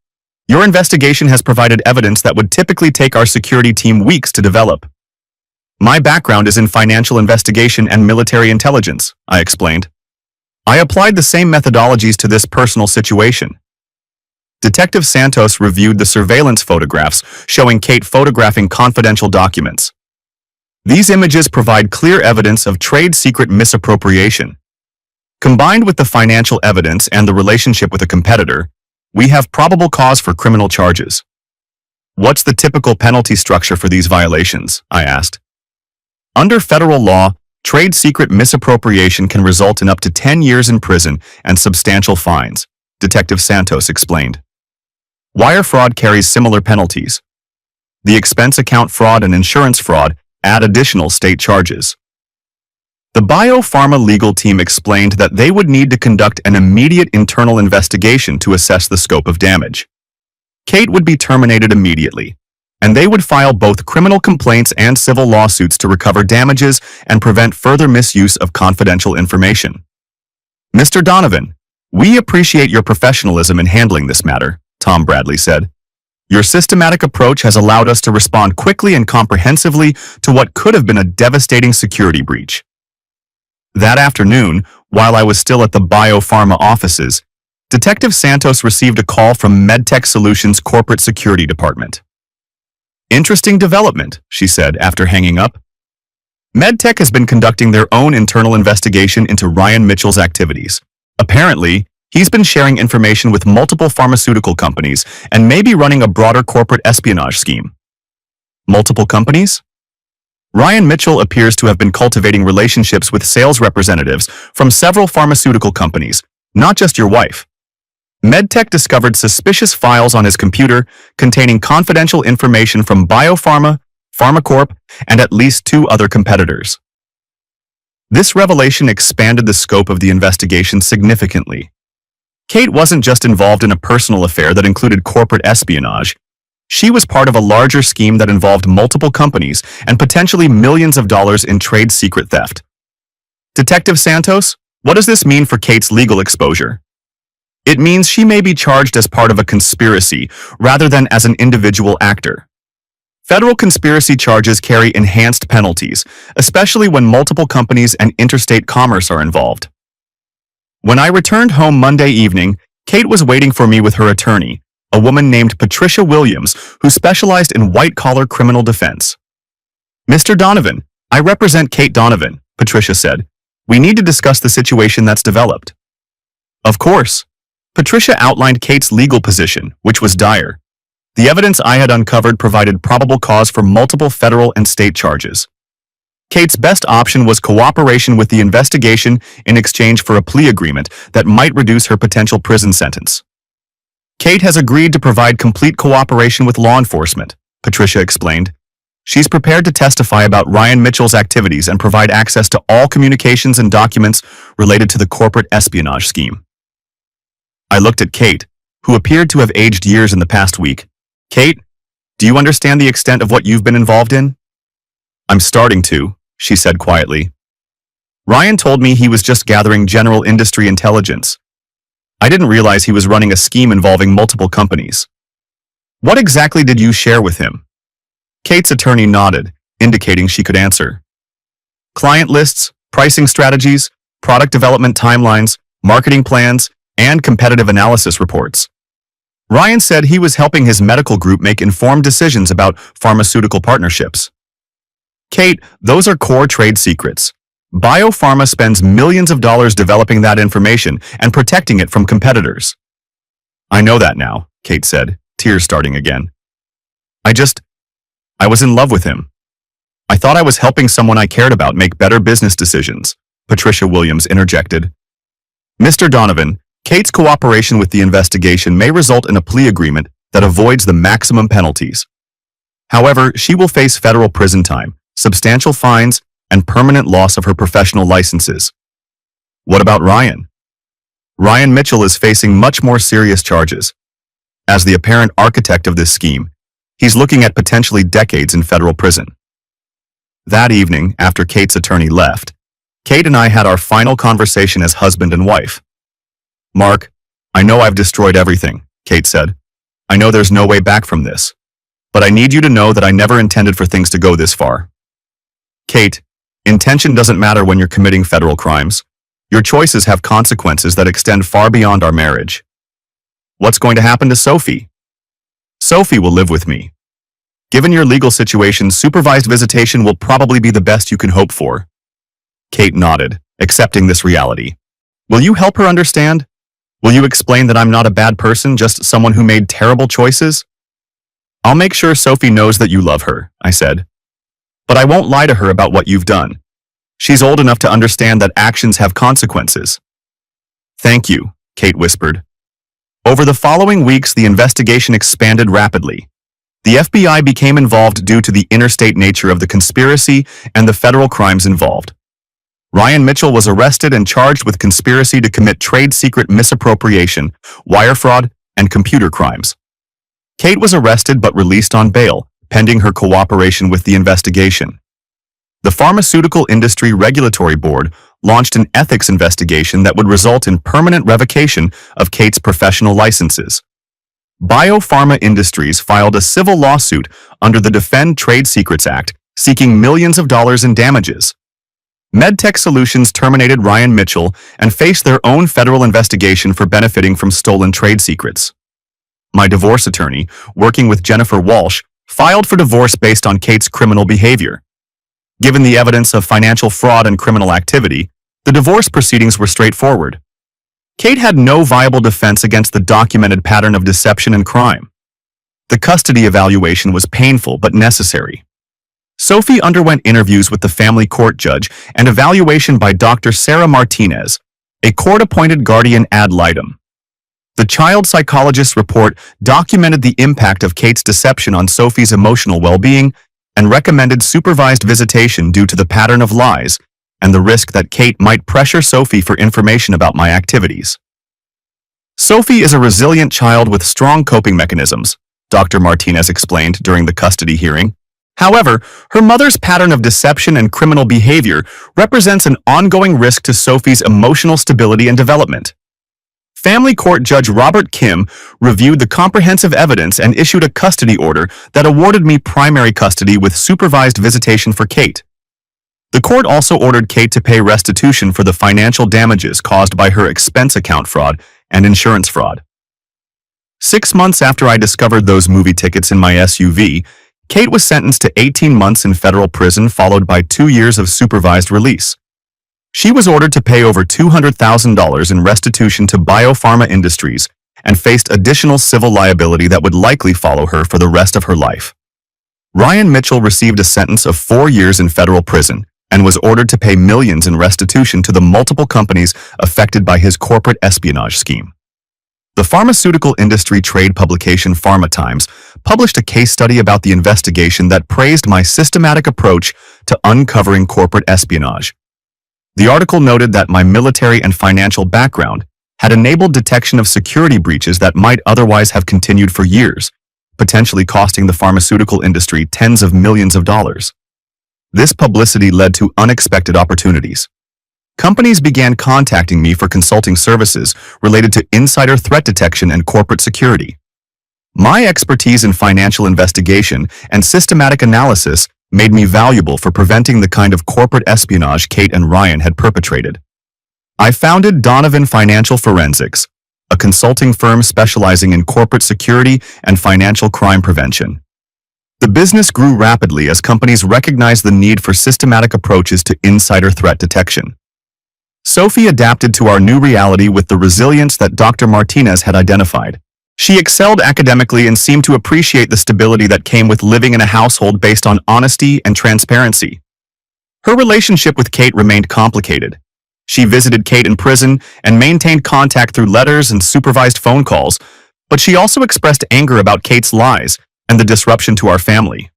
Your investigation has provided evidence that would typically take our security team weeks to develop. My background is in financial investigation and military intelligence, I explained. I applied the same methodologies to this personal situation. Detective Santos reviewed the surveillance photographs showing Kate photographing confidential documents. These images provide clear evidence of trade secret misappropriation. Combined with the financial evidence and the relationship with a competitor, we have probable cause for criminal charges. What's the typical penalty structure for these violations? I asked. Under federal law, trade secret misappropriation can result in up to 10 years in prison and substantial fines, Detective Santos explained. Wire fraud carries similar penalties. The expense account fraud and insurance fraud add additional state charges. The biopharma legal team explained that they would need to conduct an immediate internal investigation to assess the scope of damage. Kate would be terminated immediately, and they would file both criminal complaints and civil lawsuits to recover damages and prevent further misuse of confidential information. Mr. Donovan, we appreciate your professionalism in handling this matter, Tom Bradley said. Your systematic approach has allowed us to respond quickly and comprehensively to what could have been a devastating security breach. That afternoon, while I was still at the biopharma offices, Detective Santos received a call from MedTech Solutions Corporate Security Department. Interesting development, she said after hanging up. MedTech has been conducting their own internal investigation into Ryan Mitchell's activities. Apparently, he's been sharing information with multiple pharmaceutical companies and may be running a broader corporate espionage scheme. Multiple companies? Ryan Mitchell appears to have been cultivating relationships with sales representatives from several pharmaceutical companies, not just your wife. MedTech discovered suspicious files on his computer containing confidential information from Biopharma, PharmaCorp, and at least 2 other competitors. This revelation expanded the scope of the investigation significantly. Kate wasn't just involved in a personal affair that included corporate espionage. She was part of a larger scheme that involved multiple companies and potentially millions of dollars in trade secret theft. Detective Santos, what does this mean for Kate's legal exposure? It means she may be charged as part of a conspiracy rather than as an individual actor. Federal conspiracy charges carry enhanced penalties, especially when multiple companies and interstate commerce are involved. When I returned home Monday evening, Kate was waiting for me with her attorney, a woman named Patricia Williams, who specialized in white-collar criminal defense. Mr. Donovan, I represent Kate Donovan, Patricia said. We need to discuss the situation that's developed. Of course. Patricia outlined Kate's legal position, which was dire. The evidence I had uncovered provided probable cause for multiple federal and state charges. Kate's best option was cooperation with the investigation in exchange for a plea agreement that might reduce her potential prison sentence. Kate has agreed to provide complete cooperation with law enforcement, Patricia explained. She's prepared to testify about Ryan Mitchell's activities and provide access to all communications and documents related to the corporate espionage scheme. I looked at Kate, who appeared to have aged years in the past week. Kate, do you understand the extent of what you've been involved in? I'm starting to, she said quietly. Ryan told me he was just gathering general industry intelligence. I didn't realize he was running a scheme involving multiple companies. What exactly did you share with him? Kate's attorney nodded, indicating she could answer. Client lists, pricing strategies, product development timelines, marketing plans, and competitive analysis reports. Ryan said he was helping his medical group make informed decisions about pharmaceutical partnerships. Kate, those are core trade secrets. Biopharma spends millions of dollars developing that information and protecting it from competitors. I know that now, Kate said, tears starting again. I was in love with him. I thought I was helping someone I cared about make better business decisions, Patricia Williams interjected. Mr. Donovan, Kate's cooperation with the investigation may result in a plea agreement that avoids the maximum penalties. However, she will face federal prison time, substantial fines, and permanent loss of her professional licenses. What about Ryan? Ryan Mitchell is facing much more serious charges. As the apparent architect of this scheme, he's looking at potentially decades in federal prison. That evening, after Kate's attorney left, Kate and I had our final conversation as husband and wife. Mark, I know I've destroyed everything, Kate said. I know there's no way back from this. But I need you to know that I never intended for things to go this far. Kate, intention doesn't matter when you're committing federal crimes. Your choices have consequences that extend far beyond our marriage. What's going to happen to Sophie? Sophie will live with me. Given your legal situation, supervised visitation will probably be the best you can hope for. Kate nodded, accepting this reality. Will you help her understand? Will you explain that I'm not a bad person, just someone who made terrible choices? I'll make sure Sophie knows that you love her, I said. But I won't lie to her about what you've done. She's old enough to understand that actions have consequences. Thank you, Kate whispered. Over the following weeks, the investigation expanded rapidly. The FBI became involved due to the interstate nature of the conspiracy and the federal crimes involved. Ryan Mitchell was arrested and charged with conspiracy to commit trade secret misappropriation, wire fraud, and computer crimes. Kate was arrested but released on bail, pending her cooperation with the investigation. The Pharmaceutical Industry Regulatory Board launched an ethics investigation that would result in permanent revocation of Kate's professional licenses. Biopharma Industries filed a civil lawsuit under the Defend Trade Secrets Act, seeking millions of dollars in damages. MedTech Solutions terminated Ryan Mitchell and faced their own federal investigation for benefiting from stolen trade secrets. My divorce attorney, working with Jennifer Walsh, filed for divorce based on Kate's criminal behavior. Given the evidence of financial fraud and criminal activity, the divorce proceedings were straightforward. Kate had no viable defense against the documented pattern of deception and crime. The custody evaluation was painful but necessary. Sophie underwent interviews with the family court judge and evaluation by Dr. Sarah Martinez, a court-appointed guardian ad litem. The child psychologist's report documented the impact of Kate's deception on Sophie's emotional well-being and recommended supervised visitation due to the pattern of lies and the risk that Kate might pressure Sophie for information about my activities. Sophie is a resilient child with strong coping mechanisms, Dr. Martinez explained during the custody hearing. However, her mother's pattern of deception and criminal behavior represents an ongoing risk to Sophie's emotional stability and development. Family Court Judge Robert Kim reviewed the comprehensive evidence and issued a custody order that awarded me primary custody with supervised visitation for Kate. The court also ordered Kate to pay restitution for the financial damages caused by her expense account fraud and insurance fraud. 6 months after I discovered those movie tickets in my SUV, Kate was sentenced to 18 months in federal prison, followed by 2 years of supervised release. She was ordered to pay over $200,000 in restitution to Biopharma Industries and faced additional civil liability that would likely follow her for the rest of her life. Ryan Mitchell received a sentence of 4 years in federal prison and was ordered to pay millions in restitution to the multiple companies affected by his corporate espionage scheme. The pharmaceutical industry trade publication Pharma Times published a case study about the investigation that praised my systematic approach to uncovering corporate espionage. The article noted that my military and financial background had enabled detection of security breaches that might otherwise have continued for years, potentially costing the pharmaceutical industry tens of millions of dollars. This publicity led to unexpected opportunities. Companies began contacting me for consulting services related to insider threat detection and corporate security. My expertise in financial investigation and systematic analysis made me valuable for preventing the kind of corporate espionage Kate and Ryan had perpetrated. I founded Donovan Financial Forensics, a consulting firm specializing in corporate security and financial crime prevention. The business grew rapidly as companies recognized the need for systematic approaches to insider threat detection. Sophie adapted to our new reality with the resilience that Dr. Martinez had identified. She excelled academically and seemed to appreciate the stability that came with living in a household based on honesty and transparency. Her relationship with Kate remained complicated. She visited Kate in prison and maintained contact through letters and supervised phone calls, but she also expressed anger about Kate's lies and the disruption to our family.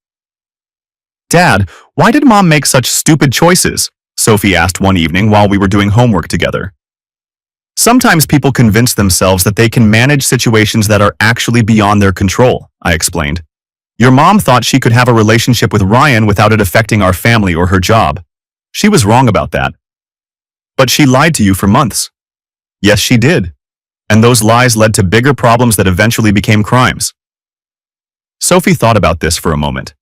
"Dad, why did Mom make such stupid choices?" Sophie asked one evening while we were doing homework together. "Sometimes people convince themselves that they can manage situations that are actually beyond their control," I explained. "Your mom thought she could have a relationship with Ryan without it affecting our family or her job. She was wrong about that. But she lied to you for months." "Yes, she did. And those lies led to bigger problems that eventually became crimes." Sophie thought about this for a moment.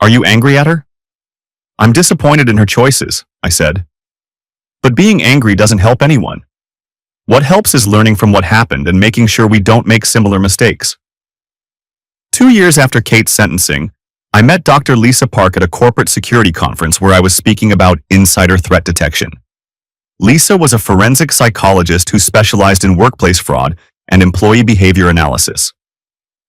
"Are you angry at her?" I'm disappointed in her choices, I said. But being angry doesn't help anyone. What helps is learning from what happened and making sure we don't make similar mistakes. 2 years after Kate's sentencing, I met Dr. Lisa Park at a corporate security conference where I was speaking about insider threat detection. Lisa was a forensic psychologist who specialized in workplace fraud and employee behavior analysis.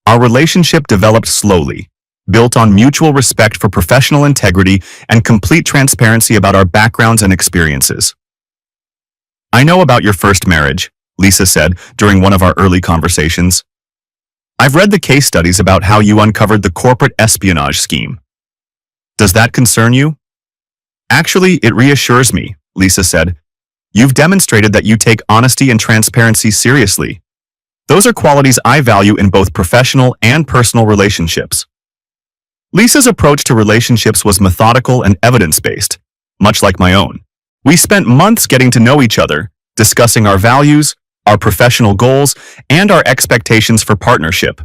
Our relationship developed slowly, built on mutual respect for professional integrity and complete transparency about our backgrounds and experiences. I know about your first marriage, Lisa said during one of our early conversations. I've read the case studies about how you uncovered the corporate espionage scheme. Does that concern you? Actually, it reassures me, Lisa said. You've demonstrated that you take honesty and transparency seriously. Those are qualities I value in both professional and personal relationships. Lisa's approach to relationships was methodical and evidence-based, much like my own. We spent months getting to know each other, discussing our values, our professional goals, and our expectations for partnership.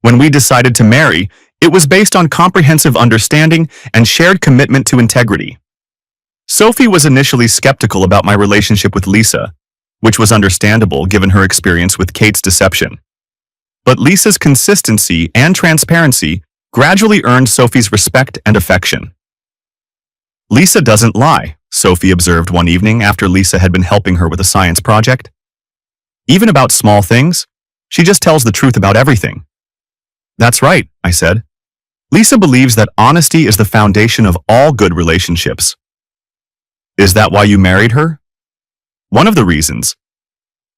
When we decided to marry, it was based on comprehensive understanding and shared commitment to integrity. Sophie was initially skeptical about my relationship with Lisa, which was understandable given her experience with Kate's deception. But Lisa's consistency and transparency gradually earned Sophie's respect and affection. Lisa doesn't lie, Sophie observed one evening after Lisa had been helping her with a science project. Even about small things, she just tells the truth about everything. That's right, I said. Lisa believes that honesty is the foundation of all good relationships. Is that why you married her? One of the reasons.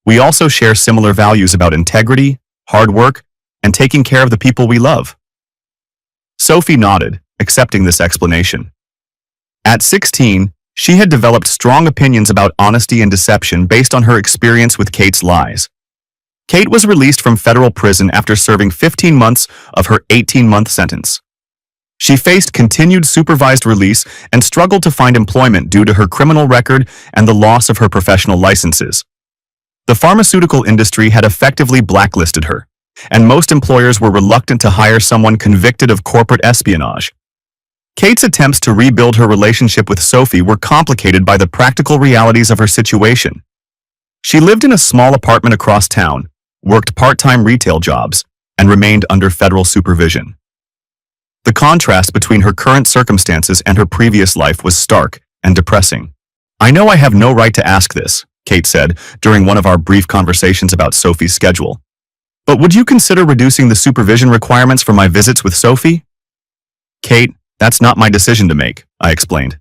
We also share similar values about integrity, hard work, and taking care of the people we love. Sophie nodded, accepting this explanation. At 16, she had developed strong opinions about honesty and deception based on her experience with Kate's lies. Kate was released from federal prison after serving 15 months of her 18-month sentence. She faced continued supervised release and struggled to find employment due to her criminal record and the loss of her professional licenses. The pharmaceutical industry had effectively blacklisted her, and most employers were reluctant to hire someone convicted of corporate espionage. Kate's attempts to rebuild her relationship with Sophie were complicated by the practical realities of her situation. She lived in a small apartment across town, worked part-time retail jobs, and remained under federal supervision. The contrast between her current circumstances and her previous life was stark and depressing. I know I have no right to ask this, Kate said during one of our brief conversations about Sophie's schedule. But would you consider reducing the supervision requirements for my visits with Sophie? Kate, that's not my decision to make, I explained.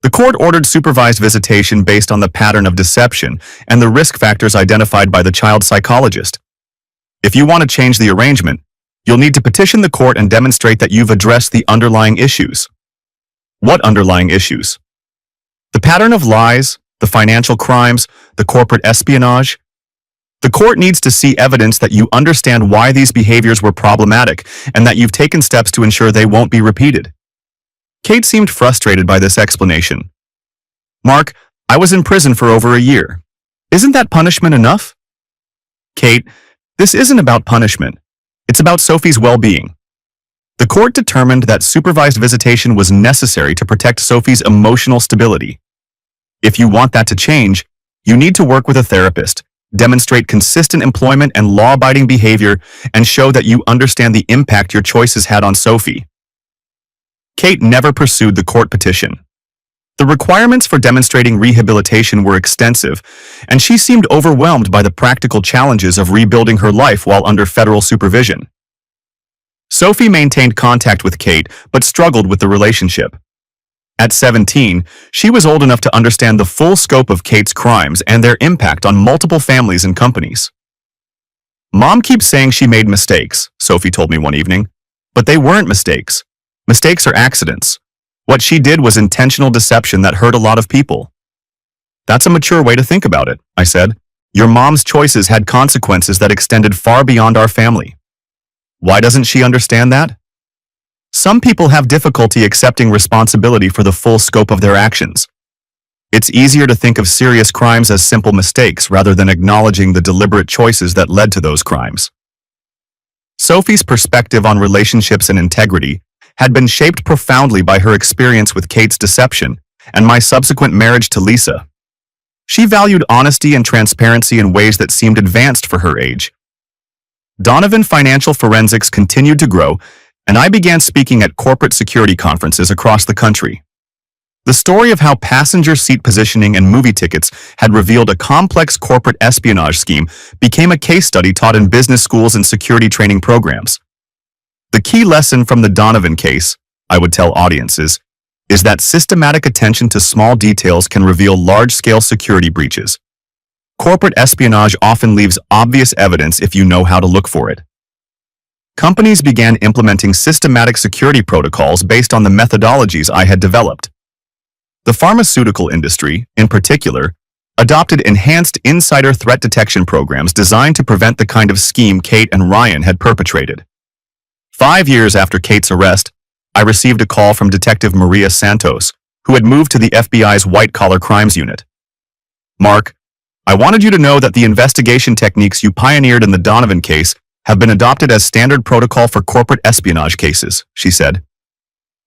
The court ordered supervised visitation based on the pattern of deception and the risk factors identified by the child psychologist. If you want to change the arrangement, you'll need to petition the court and demonstrate that you've addressed the underlying issues. What underlying issues? The pattern of lies, the financial crimes, the corporate espionage. The court needs to see evidence that you understand why these behaviors were problematic and that you've taken steps to ensure they won't be repeated. Kate seemed frustrated by this explanation. Mark, I was in prison for over a year. Isn't that punishment enough? Kate, this isn't about punishment. It's about Sophie's well-being. The court determined that supervised visitation was necessary to protect Sophie's emotional stability. If you want that to change, you need to work with a therapist, demonstrate consistent employment and law-abiding behavior, and show that you understand the impact your choices had on Sophie. Kate never pursued the court petition. The requirements for demonstrating rehabilitation were extensive, and she seemed overwhelmed by the practical challenges of rebuilding her life while under federal supervision. Sophie maintained contact with Kate, but struggled with the relationship. At 17, she was old enough to understand the full scope of Kate's crimes and their impact on multiple families and companies. Mom keeps saying she made mistakes, Sophie told me one evening, but they weren't mistakes. Mistakes are accidents. What she did was intentional deception that hurt a lot of people. That's a mature way to think about it, I said. Your mom's choices had consequences that extended far beyond our family. Why doesn't she understand that? Some people have difficulty accepting responsibility for the full scope of their actions. It's easier to think of serious crimes as simple mistakes rather than acknowledging the deliberate choices that led to those crimes. Sophie's perspective on relationships and integrity had been shaped profoundly by her experience with Kate's deception and my subsequent marriage to Lisa. She valued honesty and transparency in ways that seemed advanced for her age. Donovan Financial Forensics continued to grow, and I began speaking at corporate security conferences across the country. The story of how passenger seat positioning and movie tickets had revealed a complex corporate espionage scheme became a case study taught in business schools and security training programs. The key lesson from the Donovan case, I would tell audiences, is that systematic attention to small details can reveal large-scale security breaches. Corporate espionage often leaves obvious evidence if you know how to look for it. Companies began implementing systematic security protocols based on the methodologies I had developed. The pharmaceutical industry, in particular, adopted enhanced insider threat detection programs designed to prevent the kind of scheme Kate and Ryan had perpetrated. 5 years after Kate's arrest, I received a call from Detective Maria Santos, who had moved to the FBI's white-collar crimes unit. "Mark, I wanted you to know that the investigation techniques you pioneered in the Donovan case have been adopted as standard protocol for corporate espionage cases," she said.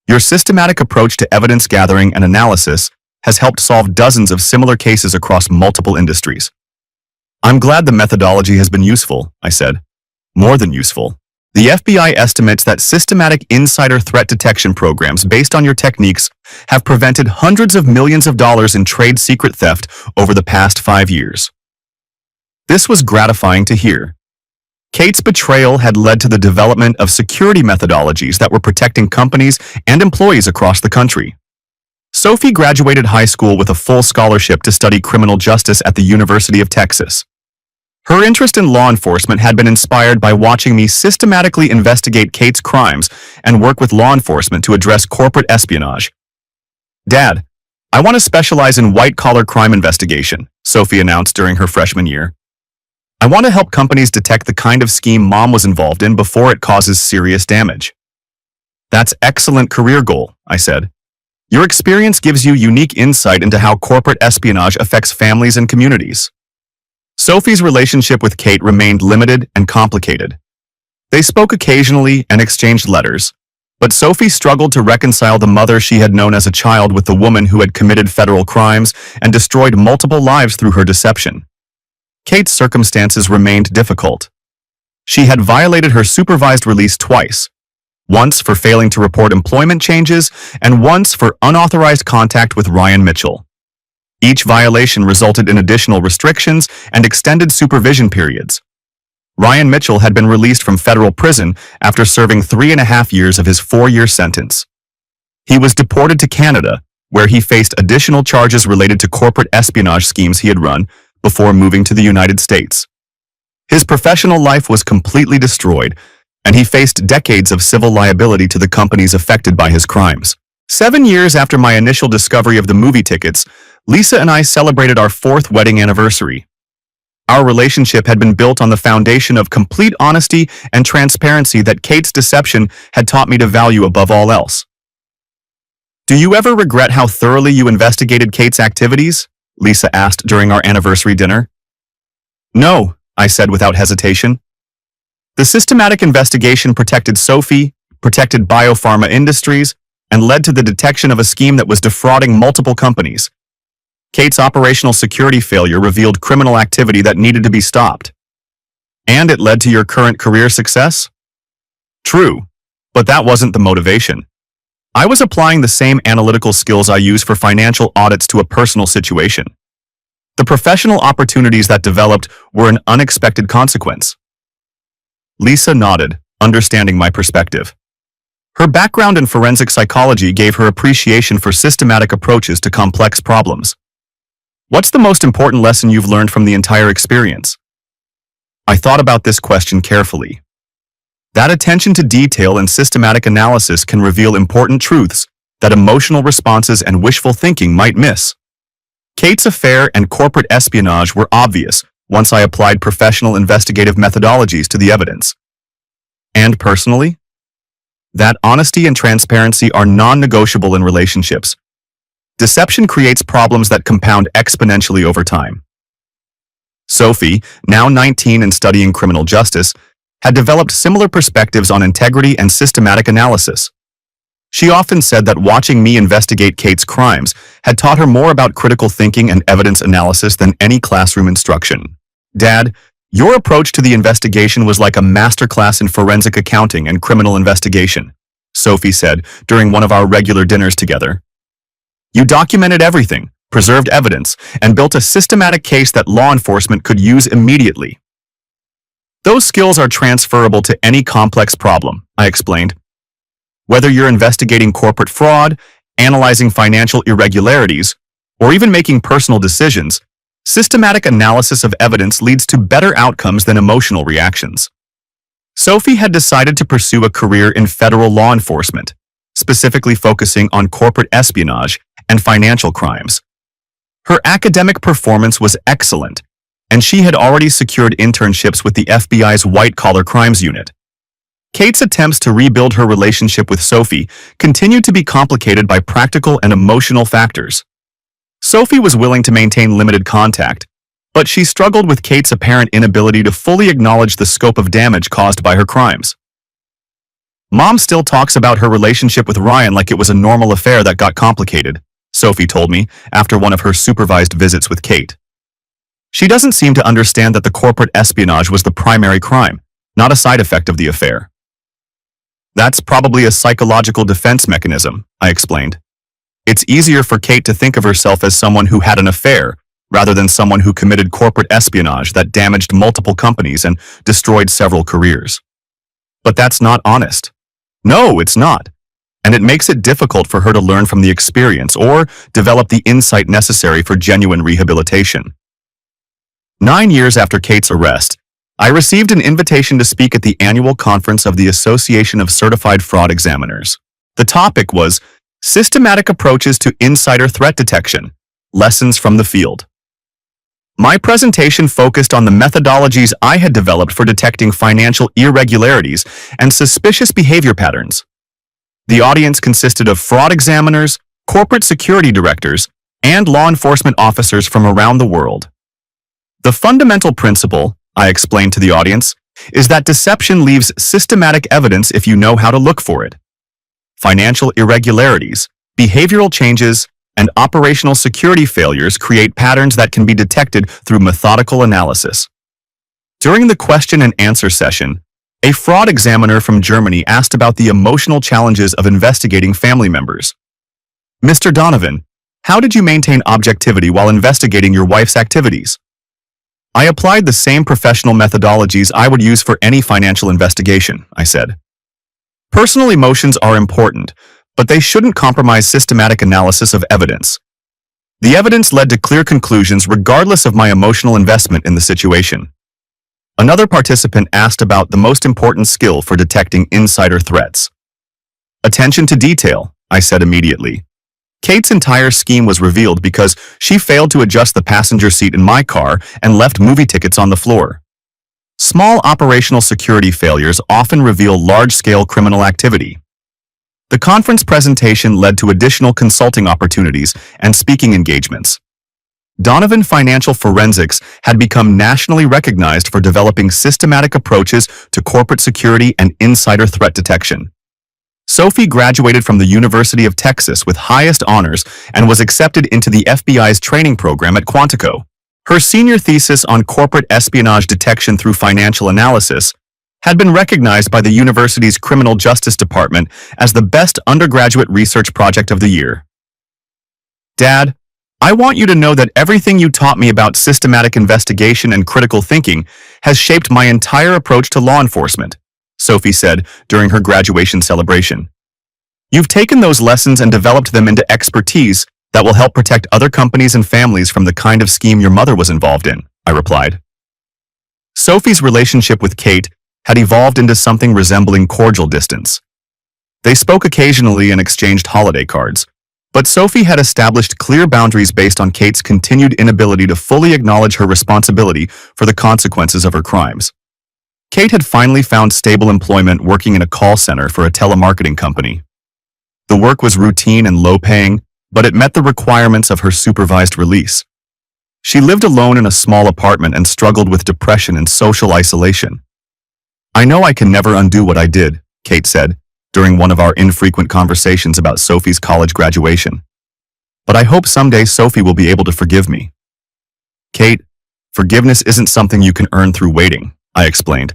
"Your systematic approach to evidence gathering and analysis has helped solve dozens of similar cases across multiple industries." "I'm glad the methodology has been useful," I said. "More than useful. The FBI estimates that systematic insider threat detection programs based on your techniques have prevented hundreds of millions of dollars in trade secret theft over the past 5 years." This was gratifying to hear. Kate's betrayal had led to the development of security methodologies that were protecting companies and employees across the country. Sophie graduated high school with a full scholarship to study criminal justice at the University of Texas. Her interest in law enforcement had been inspired by watching me systematically investigate Kate's crimes and work with law enforcement to address corporate espionage. "Dad, I want to specialize in white-collar crime investigation," Sophie announced during her freshman year. "I want to help companies detect the kind of scheme Mom was involved in before it causes serious damage." "That's excellent career goal," I said. "Your experience gives you unique insight into how corporate espionage affects families and communities." Sophie's relationship with Kate remained limited and complicated. They spoke occasionally and exchanged letters, but Sophie struggled to reconcile the mother she had known as a child with the woman who had committed federal crimes and destroyed multiple lives through her deception. Kate's circumstances remained difficult. She had violated her supervised release twice, once for failing to report employment changes and once for unauthorized contact with Ryan Mitchell. Each violation resulted in additional restrictions and extended supervision periods. Ryan Mitchell had been released from federal prison after serving 3.5 years of his 4-year sentence. He was deported to Canada, where he faced additional charges related to corporate espionage schemes he had run before moving to the United States. His professional life was completely destroyed, and he faced decades of civil liability to the companies affected by his crimes. 7 years after my initial discovery of the movie tickets, Lisa and I celebrated our 4th wedding anniversary. Our relationship had been built on the foundation of complete honesty and transparency that Kate's deception had taught me to value above all else. "Do you ever regret how thoroughly you investigated Kate's activities?" Lisa asked during our anniversary dinner. "No," I said without hesitation. "The systematic investigation protected Sophie, protected biopharma industries, and led to the detection of a scheme that was defrauding multiple companies. Kate's operational security failure revealed criminal activity that needed to be stopped. And it led to your current career success?" "True, but that wasn't the motivation. I was applying the same analytical skills I use for financial audits to a personal situation. The professional opportunities that developed were an unexpected consequence." Lisa nodded, understanding my perspective. Her background in forensic psychology gave her appreciation for systematic approaches to complex problems. "What's the most important lesson you've learned from the entire experience?" I thought about this question carefully. That attention to detail and systematic analysis can reveal important truths that emotional responses and wishful thinking might miss. Kate's affair and corporate espionage were obvious once I applied professional investigative methodologies to the evidence. And personally, that honesty and transparency are non-negotiable in relationships. Deception creates problems that compound exponentially over time. Sophie, now 19 and studying criminal justice, had developed similar perspectives on integrity and systematic analysis. She often said that watching me investigate Kate's crimes had taught her more about critical thinking and evidence analysis than any classroom instruction. Dad, your approach to the investigation was like a masterclass in forensic accounting and criminal investigation, Sophie said during one of our regular dinners together. You documented everything, preserved evidence, and built a systematic case that law enforcement could use immediately. Those skills are transferable to any complex problem, I explained. Whether you're investigating corporate fraud, analyzing financial irregularities, or even making personal decisions, systematic analysis of evidence leads to better outcomes than emotional reactions. Sophie had decided to pursue a career in federal law enforcement, specifically focusing on corporate espionage and financial crimes. Her academic performance was excellent, and she had already secured internships with the FBI's white-collar crimes unit. Kate's attempts to rebuild her relationship with Sophie continued to be complicated by practical and emotional factors. Sophie was willing to maintain limited contact, but she struggled with Kate's apparent inability to fully acknowledge the scope of damage caused by her crimes. Mom still talks about her relationship with Ryan like it was a normal affair that got complicated, Sophie told me after one of her supervised visits with Kate. She doesn't seem to understand that the corporate espionage was the primary crime, not a side effect of the affair. That's probably a psychological defense mechanism, I explained. It's easier for Kate to think of herself as someone who had an affair, rather than someone who committed corporate espionage that damaged multiple companies and destroyed several careers. But that's not honest. No, it's not. And it makes it difficult for her to learn from the experience or develop the insight necessary for genuine rehabilitation. 9 years after Kate's arrest, I received an invitation to speak at the annual conference of the Association of Certified Fraud Examiners. The topic was Systematic Approaches to Insider Threat Detection, Lessons from the Field. My presentation focused on the methodologies I had developed for detecting financial irregularities and suspicious behavior patterns. The audience consisted of fraud examiners, corporate security directors, and law enforcement officers from around the world. The fundamental principle, I explained to the audience, is that deception leaves systematic evidence if you know how to look for it. Financial irregularities, behavioral changes, and operational security failures create patterns that can be detected through methodical analysis. During the question and answer session, a fraud examiner from Germany asked about the emotional challenges of investigating family members. Mr. Donovan, how did you maintain objectivity while investigating your wife's activities? I applied the same professional methodologies I would use for any financial investigation, I said. Personal emotions are important, but they shouldn't compromise systematic analysis of evidence. The evidence led to clear conclusions regardless of my emotional investment in the situation. Another participant asked about the most important skill for detecting insider threats. Attention to detail, I said immediately. Kate's entire scheme was revealed because she failed to adjust the passenger seat in my car and left movie tickets on the floor. Small operational security failures often reveal large-scale criminal activity. The conference presentation led to additional consulting opportunities and speaking engagements. Donovan Financial Forensics had become nationally recognized for developing systematic approaches to corporate security and insider threat detection. Sophie graduated from the University of Texas with highest honors and was accepted into the FBI's training program at Quantico. Her senior thesis on corporate espionage detection through financial analysis had been recognized by the university's Criminal Justice Department as the best undergraduate research project of the year. Dad, I want you to know that everything you taught me about systematic investigation and critical thinking has shaped my entire approach to law enforcement, Sophie said during her graduation celebration. You've taken those lessons and developed them into expertise that will help protect other companies and families from the kind of scheme your mother was involved in, I replied. Sophie's relationship with Kate had evolved into something resembling cordial distance. They spoke occasionally and exchanged holiday cards, but Sophie had established clear boundaries based on Kate's continued inability to fully acknowledge her responsibility for the consequences of her crimes. Kate had finally found stable employment working in a call center for a telemarketing company. The work was routine and low-paying, but it met the requirements of her supervised release. She lived alone in a small apartment and struggled with depression and social isolation. I know I can never undo what I did, Kate said, during one of our infrequent conversations about Sophie's college graduation. But I hope someday Sophie will be able to forgive me. Kate, forgiveness isn't something you can earn through waiting, I explained.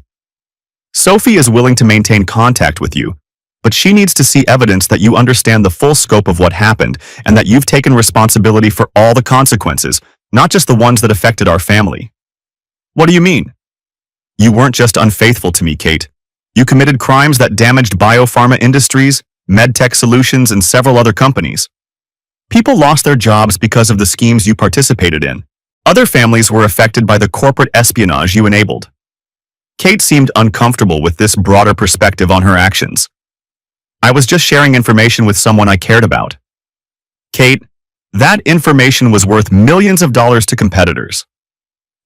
Sophie is willing to maintain contact with you, but she needs to see evidence that you understand the full scope of what happened and that you've taken responsibility for all the consequences, not just the ones that affected our family. What do you mean? You weren't just unfaithful to me, Kate. You committed crimes that damaged biopharma industries, medtech solutions, and several other companies. People lost their jobs because of the schemes you participated in. Other families were affected by the corporate espionage you enabled. Kate seemed uncomfortable with this broader perspective on her actions. I was just sharing information with someone I cared about. Kate, that information was worth millions of dollars to competitors.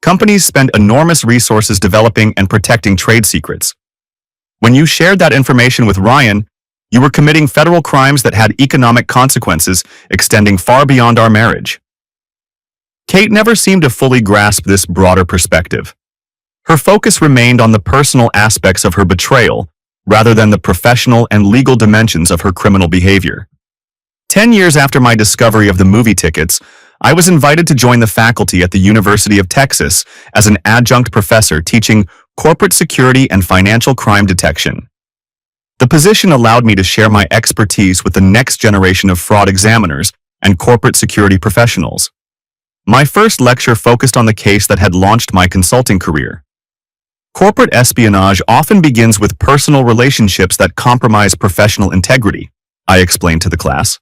Companies spend enormous resources developing and protecting trade secrets. When you shared that information with Ryan, you were committing federal crimes that had economic consequences extending far beyond our marriage. Kate never seemed to fully grasp this broader perspective. Her focus remained on the personal aspects of her betrayal rather than the professional and legal dimensions of her criminal behavior. 10 years after my discovery of the movie tickets, I was invited to join the faculty at the University of Texas as an adjunct professor teaching corporate security and financial crime detection. The position allowed me to share my expertise with the next generation of fraud examiners and corporate security professionals. My first lecture focused on the case that had launched my consulting career. Corporate espionage often begins with personal relationships that compromise professional integrity, I explained to the class.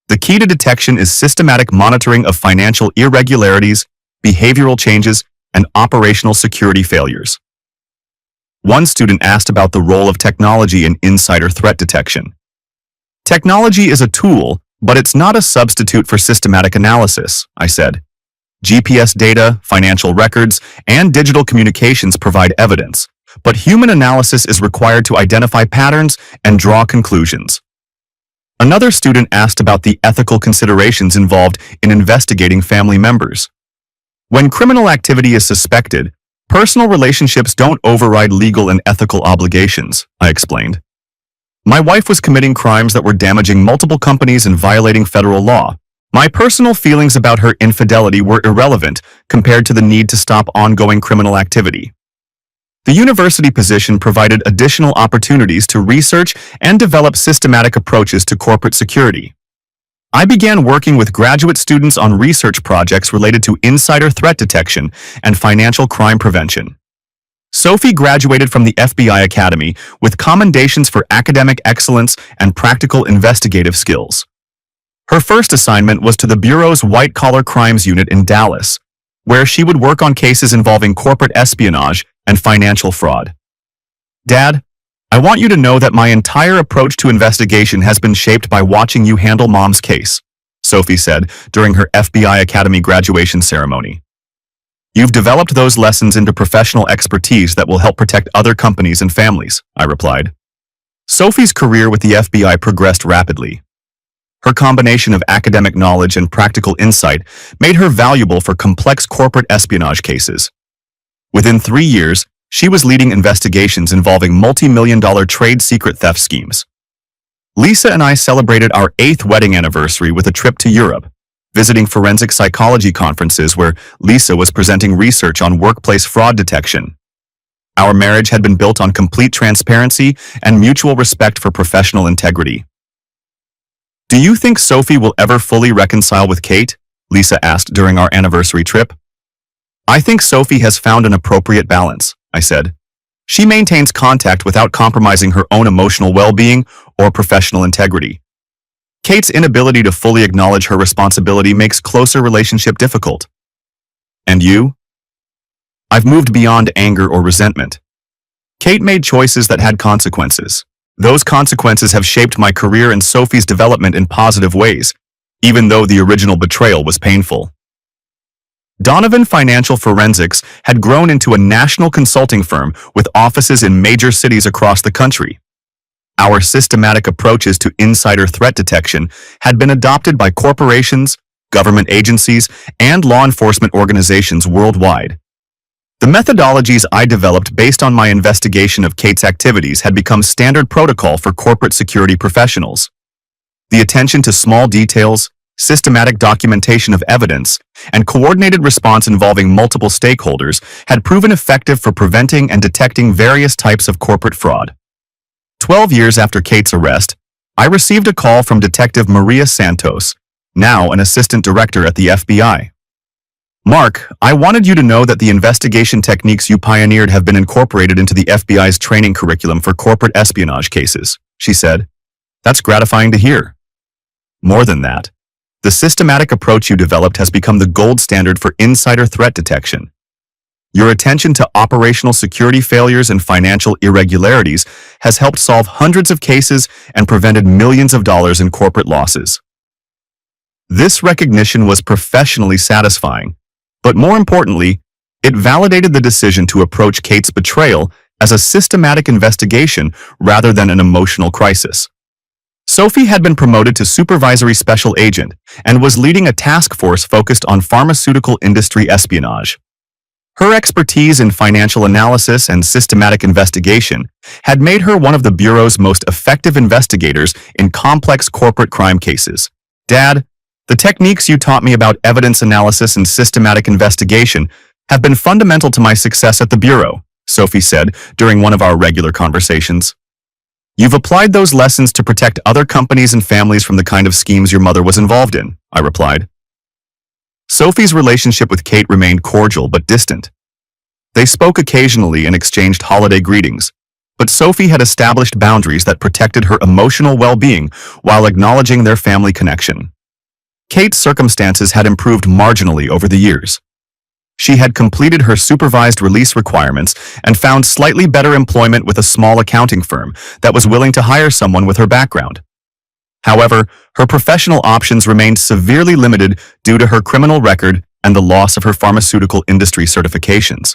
The key to detection is systematic monitoring of financial irregularities, behavioral changes, and operational security failures. One student asked about the role of technology in insider threat detection. Technology is a tool, but it's not a substitute for systematic analysis, I said. GPS data, financial records, and digital communications provide evidence, but human analysis is required to identify patterns and draw conclusions. Another student asked about the ethical considerations involved in investigating family members. When criminal activity is suspected, personal relationships don't override legal and ethical obligations, I explained. My wife was committing crimes that were damaging multiple companies and violating federal law. My personal feelings about her infidelity were irrelevant compared to the need to stop ongoing criminal activity. The university position provided additional opportunities to research and develop systematic approaches to corporate security. I began working with graduate students on research projects related to insider threat detection and financial crime prevention. Sophie graduated from the FBI Academy with commendations for academic excellence and practical investigative skills. Her first assignment was to the Bureau's white-collar crimes unit in Dallas, where she would work on cases involving corporate espionage and financial fraud. Dad, I want you to know that my entire approach to investigation has been shaped by watching you handle Mom's case, Sophie said during her FBI Academy graduation ceremony. You've developed those lessons into professional expertise that will help protect other companies and families, I replied. Sophie's career with the FBI progressed rapidly. Her combination of academic knowledge and practical insight made her valuable for complex corporate espionage cases. Within 3 years, she was leading investigations involving multi-million-dollar trade secret theft schemes. Lisa and I celebrated our 8th wedding anniversary with a trip to Europe, visiting forensic psychology conferences where Lisa was presenting research on workplace fraud detection. Our marriage had been built on complete transparency and mutual respect for professional integrity. Do you think Sophie will ever fully reconcile with Kate? Lisa asked during our anniversary trip. I think Sophie has found an appropriate balance, I said. She maintains contact without compromising her own emotional well-being or professional integrity. Kate's inability to fully acknowledge her responsibility makes closer relationship difficult. And you? I've moved beyond anger or resentment. Kate made choices that had consequences. Those consequences have shaped my career and Sophie's development in positive ways, even though the original betrayal was painful. Donovan Financial Forensics had grown into a national consulting firm with offices in major cities across the country. Our systematic approaches to insider threat detection had been adopted by corporations, government agencies, and law enforcement organizations worldwide. The The methodologies I developed based on my investigation of Kate's activities had become standard protocol for corporate security professionals. The attention to small details, systematic documentation of evidence, and coordinated response involving multiple stakeholders had proven effective for preventing and detecting various types of corporate fraud. 12 years after Kate's arrest, I received a call from Detective Maria Santos, now an assistant director at the FBI. "Mark, I wanted you to know that the investigation techniques you pioneered have been incorporated into the FBI's training curriculum for corporate espionage cases," she said. "That's gratifying to hear." "More than that, the systematic approach you developed has become the gold standard for insider threat detection. Your attention to operational security failures and financial irregularities has helped solve hundreds of cases and prevented millions of dollars in corporate losses." This recognition was professionally satisfying, but more importantly, it validated the decision to approach Kate's betrayal as a systematic investigation rather than an emotional crisis. Sophie had been promoted to supervisory special agent and was leading a task force focused on pharmaceutical industry espionage. Her expertise in financial analysis and systematic investigation had made her one of the Bureau's most effective investigators in complex corporate crime cases. "Dad, the techniques you taught me about evidence analysis and systematic investigation have been fundamental to my success at the Bureau," Sophie said during one of our regular conversations. "You've applied those lessons to protect other companies and families from the kind of schemes your mother was involved in," I replied. Sophie's relationship with Kate remained cordial but distant. They spoke occasionally and exchanged holiday greetings, but Sophie had established boundaries that protected her emotional well-being while acknowledging their family connection. Kate's circumstances had improved marginally over the years. She had completed her supervised release requirements and found slightly better employment with a small accounting firm that was willing to hire someone with her background. However, her professional options remained severely limited due to her criminal record and the loss of her pharmaceutical industry certifications.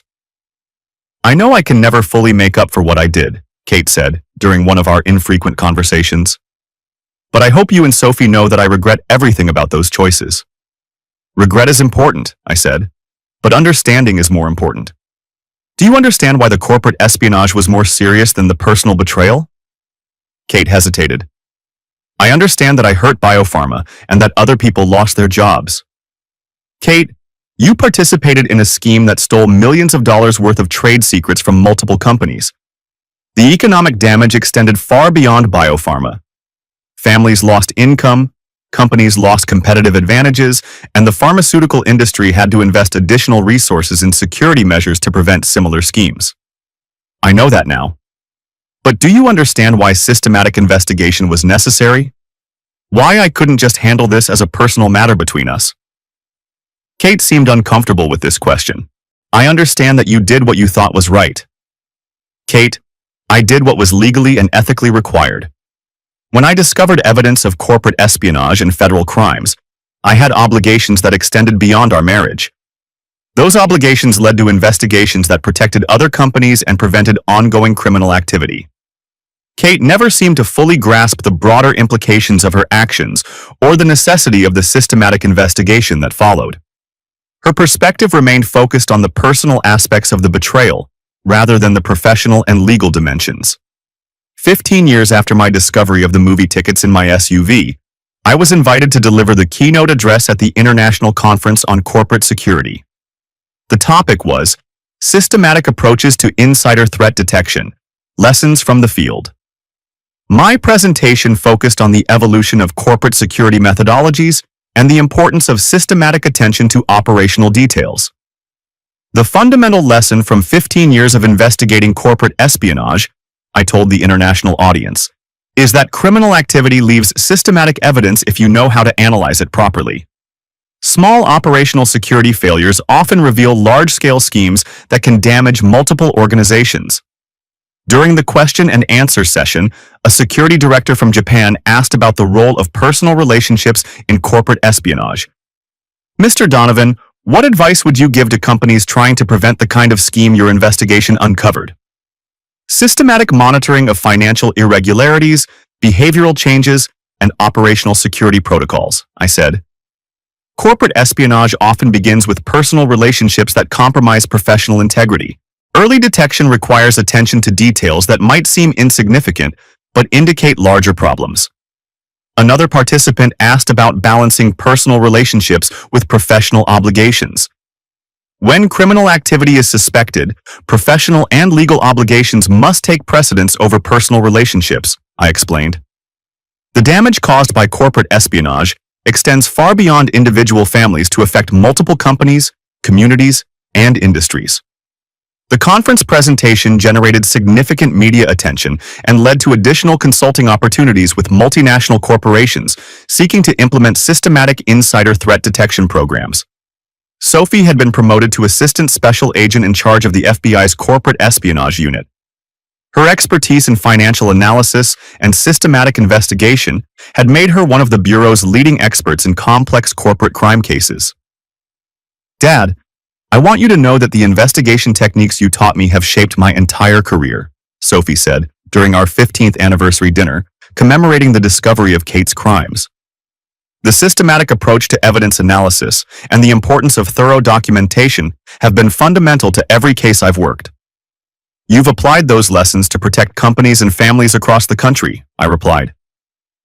"I know I can never fully make up for what I did," Kate said during one of our infrequent conversations. "But I hope you and Sophie know that I regret everything about those choices." "Regret is important," I said, "but understanding is more important. Do you understand why the corporate espionage was more serious than the personal betrayal?" Kate hesitated. "I understand that I hurt biopharma and that other people lost their jobs." "Kate, you participated in a scheme that stole millions of dollars worth of trade secrets from multiple companies. The economic damage extended far beyond biopharma. Families lost income, companies lost competitive advantages, and the pharmaceutical industry had to invest additional resources in security measures to prevent similar schemes. I know that now. But do you understand why systematic investigation was necessary? Why I couldn't just handle this as a personal matter between us?" Kate seemed uncomfortable with this question. "I understand that you did what you thought was right." "Kate, I did what was legally and ethically required. When I discovered evidence of corporate espionage and federal crimes, I had obligations that extended beyond our marriage. Those obligations led to investigations that protected other companies and prevented ongoing criminal activity." Kate never seemed to fully grasp the broader implications of her actions or the necessity of the systematic investigation that followed. Her perspective remained focused on the personal aspects of the betrayal, rather than the professional and legal dimensions. 15 years after my discovery of the movie tickets in my SUV, I was invited to deliver the keynote address at the International Conference on Corporate Security. The topic was Systematic Approaches to Insider Threat Detection, Lessons from the Field. My presentation focused on the evolution of corporate security methodologies and the importance of systematic attention to operational details. The fundamental lesson from 15 years of investigating corporate espionage, I told the international audience, is that criminal activity leaves systematic evidence if you know how to analyze it properly. Small operational security failures often reveal large-scale schemes that can damage multiple organizations. During the question and answer session, a security director from Japan asked about the role of personal relationships in corporate espionage. "Mr. Donovan, what advice would you give to companies trying to prevent the kind of scheme your investigation uncovered?" "Systematic monitoring of financial irregularities, behavioral changes, and operational security protocols," I said. Corporate espionage often begins with personal relationships that compromise professional integrity. Early detection requires attention to details that might seem insignificant, but indicate larger problems. Another participant asked about balancing personal relationships with professional obligations. When criminal activity is suspected, professional and legal obligations must take precedence over personal relationships, I explained. The damage caused by corporate espionage extends far beyond individual families to affect multiple companies, communities, and industries. The conference presentation generated significant media attention and led to additional consulting opportunities with multinational corporations seeking to implement systematic insider threat detection programs. Sophie had been promoted to Assistant Special Agent in charge of the FBI's Corporate Espionage Unit. Her expertise in financial analysis and systematic investigation had made her one of the Bureau's leading experts in complex corporate crime cases. "Dad, I want you to know that the investigation techniques you taught me have shaped my entire career," Sophie said during our 15th anniversary dinner, commemorating the discovery of Kate's crimes. "The systematic approach to evidence analysis and the importance of thorough documentation have been fundamental to every case I've worked." "You've applied those lessons to protect companies and families across the country," I replied.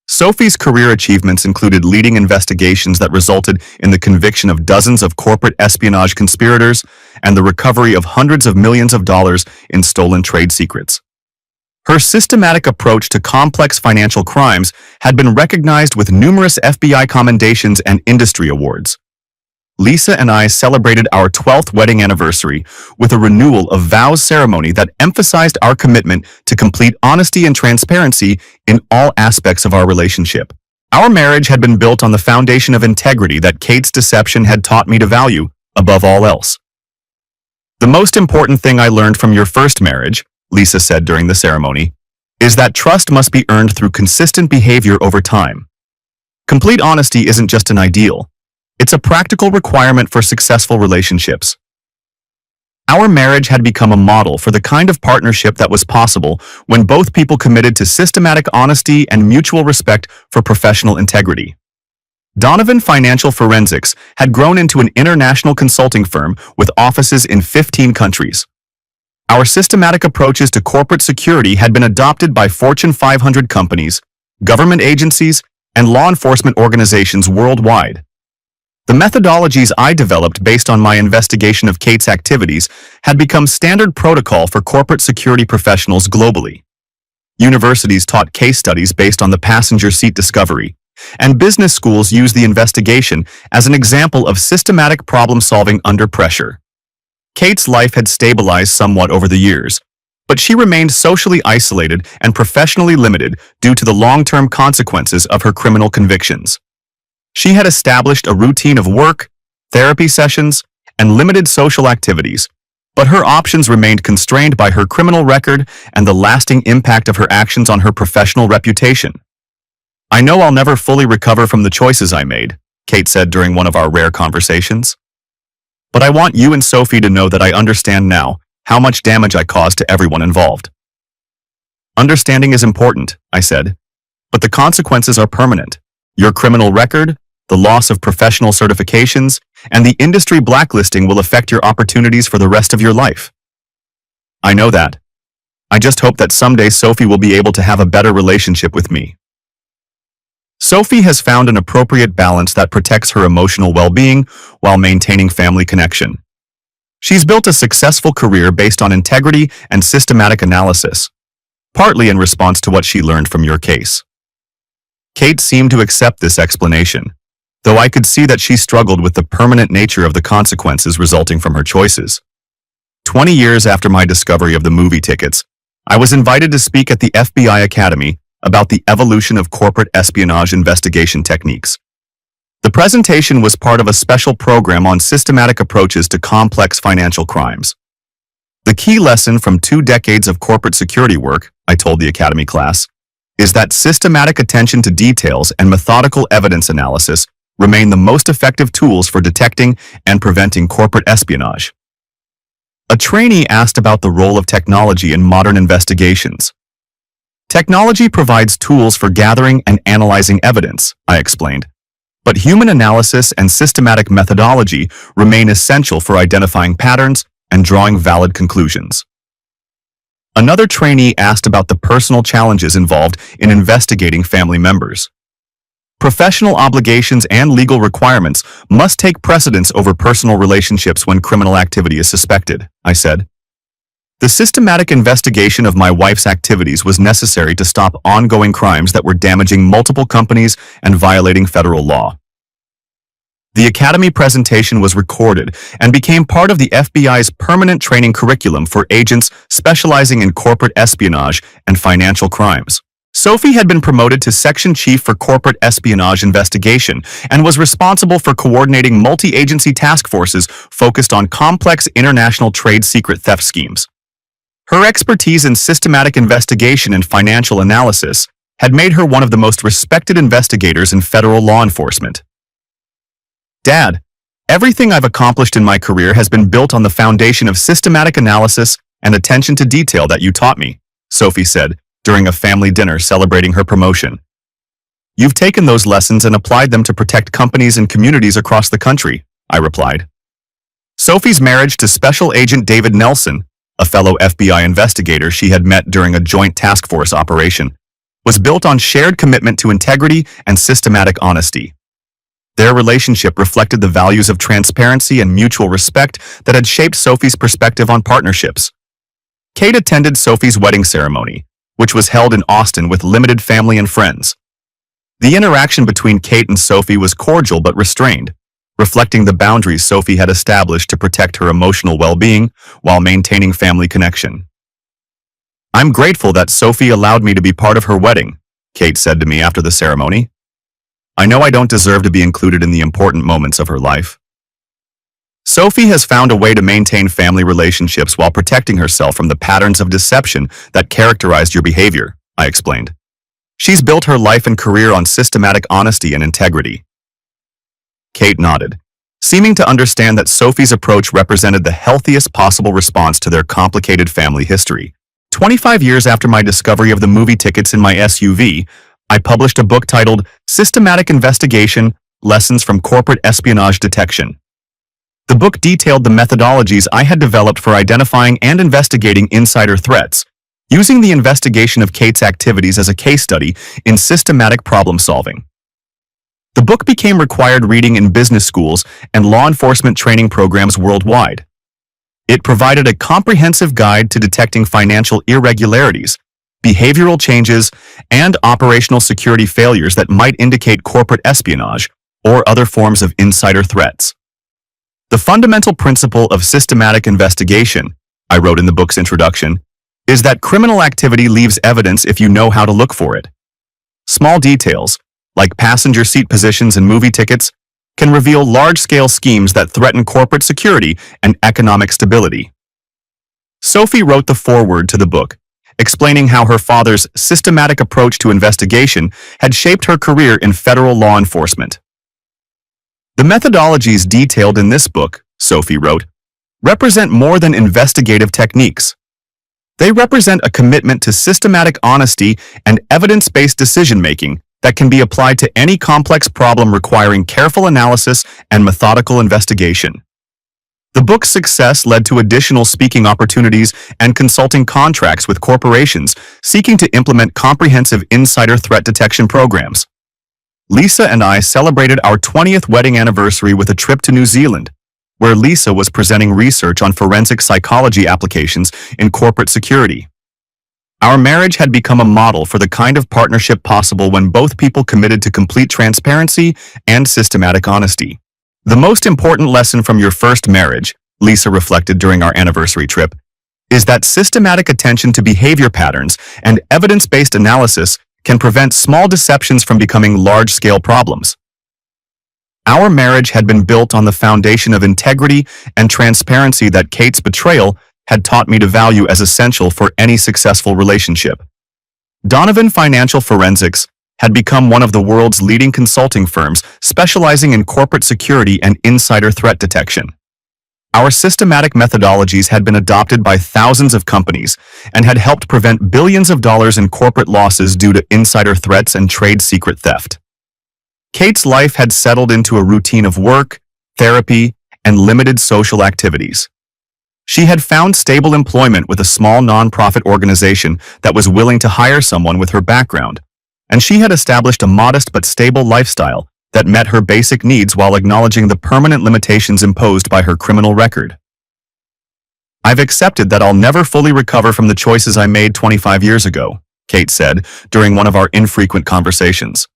Sophie's career achievements included leading investigations that resulted in the conviction of dozens of corporate espionage conspirators and the recovery of hundreds of millions of dollars in stolen trade secrets. Her systematic approach to complex financial crimes had been recognized with numerous FBI commendations and industry awards. Lisa and I celebrated our 12th wedding anniversary with a renewal of vows ceremony that emphasized our commitment to complete honesty and transparency in all aspects of our relationship. Our marriage had been built on the foundation of integrity that Kate's deception had taught me to value above all else. "The most important thing I learned from your first marriage," Lisa said during the ceremony, "is that trust must be earned through consistent behavior over time. Complete honesty isn't just an ideal. It's a practical requirement for successful relationships." Our marriage had become a model for the kind of partnership that was possible when both people committed to systematic honesty and mutual respect for professional integrity. Donovan Financial Forensics had grown into an international consulting firm with offices in 15 countries. Our systematic approaches to corporate security had been adopted by Fortune 500 companies, government agencies, and law enforcement organizations worldwide. The methodologies I developed based on my investigation of Kate's activities had become standard protocol for corporate security professionals globally. Universities taught case studies based on the passenger seat discovery, and business schools use the investigation as an example of systematic problem-solving under pressure. Kate's life had stabilized somewhat over the years, but she remained socially isolated and professionally limited due to the long-term consequences of her criminal convictions. She had established a routine of work, therapy sessions, and limited social activities, but her options remained constrained by her criminal record and the lasting impact of her actions on her professional reputation. "I know I'll never fully recover from the choices I made," Kate said during one of our rare conversations. "But I want you and Sophie to know that I understand now how much damage I caused to everyone involved." "Understanding is important," I said, "but the consequences are permanent. Your criminal record, the loss of professional certifications, and the industry blacklisting will affect your opportunities for the rest of your life." "I know that. I just hope that someday Sophie will be able to have a better relationship with me." Sophie has found an appropriate balance that protects her emotional well-being while maintaining family connection. She's built a successful career based on integrity and systematic analysis, partly in response to what she learned from your case. Kate seemed to accept this explanation, though I could see that she struggled with the permanent nature of the consequences resulting from her choices. 20 years after my discovery of the movie tickets, I was invited to speak at the FBI Academy about the evolution of corporate espionage investigation techniques. The presentation was part of a special program on systematic approaches to complex financial crimes. "The key lesson from 2 decades of corporate security work," I told the Academy class, "is that systematic attention to details and methodical evidence analysis remain the most effective tools for detecting and preventing corporate espionage." A trainee asked about the role of technology in modern investigations. "Technology provides tools for gathering and analyzing evidence," I explained. but human analysis and systematic methodology remain essential for identifying patterns and drawing valid conclusions. Another trainee asked about the personal challenges involved in investigating family members. Professional obligations and legal requirements must take precedence over personal relationships when criminal activity is suspected, I said. The systematic investigation of my wife's activities was necessary to stop ongoing crimes that were damaging multiple companies and violating federal law. The Academy presentation was recorded and became part of the FBI's permanent training curriculum for agents specializing in corporate espionage and financial crimes. Sophie had been promoted to Section Chief for Corporate Espionage Investigation and was responsible for coordinating multi-agency task forces focused on complex international trade secret theft schemes. Her expertise in systematic investigation and financial analysis had made her one of the most respected investigators in federal law enforcement. Dad, everything I've accomplished in my career has been built on the foundation of systematic analysis and attention to detail that you taught me, Sophie said during a family dinner celebrating her promotion. You've taken those lessons and applied them to protect companies and communities across the country, I replied. Sophie's marriage to Special Agent David Nelson, a fellow FBI investigator she had met during a joint task force operation, was built on shared commitment to integrity and systematic honesty. Their relationship reflected the values of transparency and mutual respect that had shaped Sophie's perspective on partnerships. Kate attended Sophie's wedding ceremony, which was held in Austin with limited family and friends. The interaction between Kate and Sophie was cordial but restrained, reflecting the boundaries Sophie had established to protect her emotional well-being while maintaining family connection. I'm grateful that Sophie allowed me to be part of her wedding, Kate said to me after the ceremony. I know I don't deserve to be included in the important moments of her life. Sophie has found a way to maintain family relationships while protecting herself from the patterns of deception that characterized your behavior, I explained. She's built her life and career on systematic honesty and integrity. Kate nodded, seeming to understand that Sophie's approach represented the healthiest possible response to their complicated family history. 25 years after my discovery of the movie tickets in my SUV, I published a book titled Systematic Investigation: Lessons from Corporate Espionage Detection. The book detailed the methodologies I had developed for identifying and investigating insider threats, using the investigation of Kate's activities as a case study in systematic problem solving. The book became required reading in business schools and law enforcement training programs worldwide. It provided a comprehensive guide to detecting financial irregularities, behavioral changes, and operational security failures that might indicate corporate espionage or other forms of insider threats. The fundamental principle of systematic investigation, I wrote in the book's introduction, is that criminal activity leaves evidence if you know how to look for it. Small details, like passenger seat positions and movie tickets, can reveal large-scale schemes that threaten corporate security and economic stability. Sophie wrote the foreword to the book, explaining how her father's systematic approach to investigation had shaped her career in federal law enforcement. The methodologies detailed in this book, Sophie wrote, represent more than investigative techniques. They represent a commitment to systematic honesty and evidence-based decision-making that can be applied to any complex problem requiring careful analysis and methodical investigation. The book's success led to additional speaking opportunities and consulting contracts with corporations seeking to implement comprehensive insider threat detection programs. Lisa and I celebrated our 20th wedding anniversary with a trip to New Zealand, where Lisa was presenting research on forensic psychology applications in corporate security. Our marriage had become a model for the kind of partnership possible when both people committed to complete transparency and systematic honesty. The most important lesson from your first marriage, Lisa reflected during our anniversary trip, is that systematic attention to behavior patterns and evidence-based analysis can prevent small deceptions from becoming large-scale problems. Our marriage had been built on the foundation of integrity and transparency that Kate's betrayal had taught me to value as essential for any successful relationship. Donovan Financial Forensics had become one of the world's leading consulting firms specializing in corporate security and insider threat detection. Our systematic methodologies had been adopted by thousands of companies and had helped prevent billions of dollars in corporate losses due to insider threats and trade secret theft. Kate's life had settled into a routine of work, therapy, and limited social activities. She had found stable employment with a small nonprofit organization that was willing to hire someone with her background, and she had established a modest but stable lifestyle that met her basic needs while acknowledging the permanent limitations imposed by her criminal record. "I've accepted that I'll never fully recover from the choices I made 25 years ago," Kate said during one of our infrequent conversations.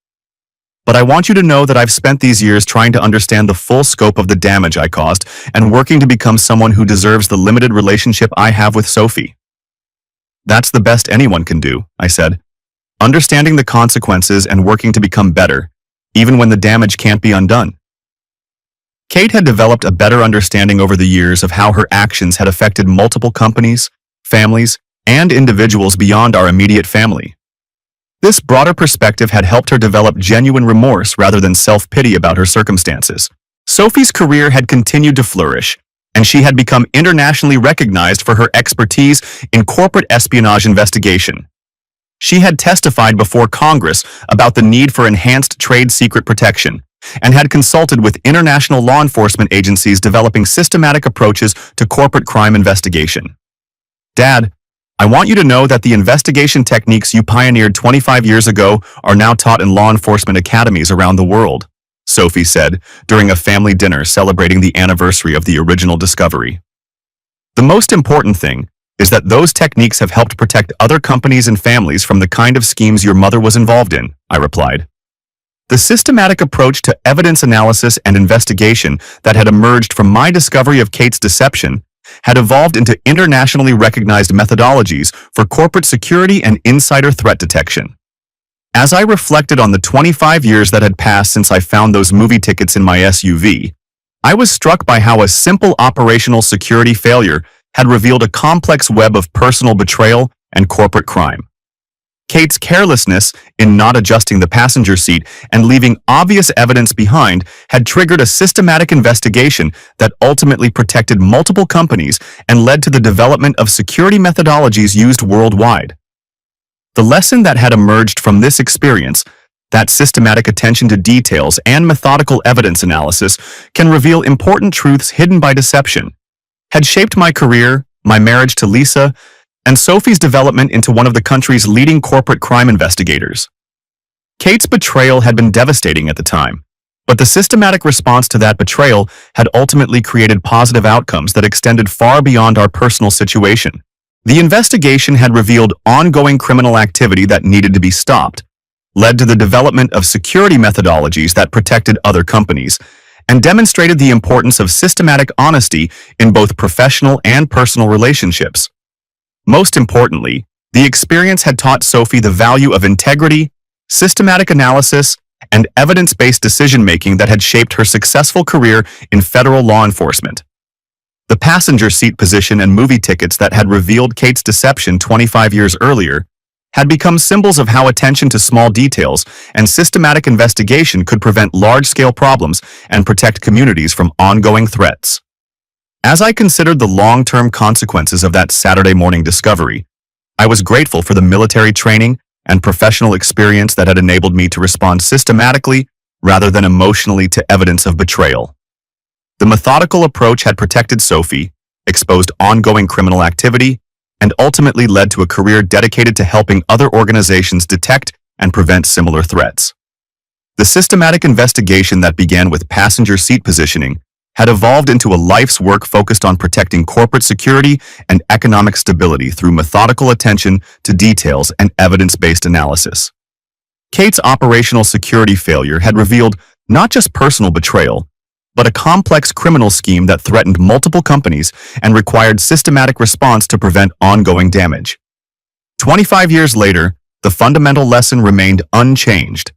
"But I want you to know that I've spent these years trying to understand the full scope of the damage I caused and working to become someone who deserves the limited relationship I have with Sophie." "That's the best anyone can do," I said. "Understanding the consequences and working to become better, even when the damage can't be undone." Kate had developed a better understanding over the years of how her actions had affected multiple companies, families, and individuals beyond our immediate family. This broader perspective had helped her develop genuine remorse rather than self-pity about her circumstances. Sophie's career had continued to flourish, and she had become internationally recognized for her expertise in corporate espionage investigation. She had testified before Congress about the need for enhanced trade secret protection, and had consulted with international law enforcement agencies developing systematic approaches to corporate crime investigation. "Dad, I want you to know that the investigation techniques you pioneered 25 years ago are now taught in law enforcement academies around the world," Sophie said during a family dinner celebrating the anniversary of the original discovery. "The most important thing is that those techniques have helped protect other companies and families from the kind of schemes your mother was involved in," I replied. The systematic approach to evidence analysis and investigation that had emerged from my discovery of Kate's deception had evolved into internationally recognized methodologies for corporate security and insider threat detection. As I reflected on the 25 years that had passed since I found those movie tickets in my SUV, I was struck by how a simple operational security failure had revealed a complex web of personal betrayal and corporate crime. Kate's carelessness in not adjusting the passenger seat and leaving obvious evidence behind had triggered a systematic investigation that ultimately protected multiple companies and led to the development of security methodologies used worldwide. The lesson that had emerged from this experience, that systematic attention to details and methodical evidence analysis can reveal important truths hidden by deception, had shaped my career, my marriage to Lisa, and Sophie's development into one of the country's leading corporate crime investigators. Kate's betrayal had been devastating at the time, but the systematic response to that betrayal had ultimately created positive outcomes that extended far beyond our personal situation. The investigation had revealed ongoing criminal activity that needed to be stopped, led to the development of security methodologies that protected other companies, and demonstrated the importance of systematic honesty in both professional and personal relationships. Most importantly, the experience had taught Sophie the value of integrity, systematic analysis, and evidence-based decision-making that had shaped her successful career in federal law enforcement. The passenger seat position and movie tickets that had revealed Kate's deception 25 years earlier had become symbols of how attention to small details and systematic investigation could prevent large-scale problems and protect communities from ongoing threats. As I considered the long-term consequences of that Saturday morning discovery, I was grateful for the military training and professional experience that had enabled me to respond systematically rather than emotionally to evidence of betrayal. The methodical approach had protected Sophie, exposed ongoing criminal activity, and ultimately led to a career dedicated to helping other organizations detect and prevent similar threats. The systematic investigation that began with passenger seat positioning had evolved into a life's work focused on protecting corporate security and economic stability through methodical attention to details and evidence-based analysis. Kate's operational security failure had revealed not just personal betrayal, but a complex criminal scheme that threatened multiple companies and required systematic response to prevent ongoing damage. 25 years later, the fundamental lesson remained unchanged.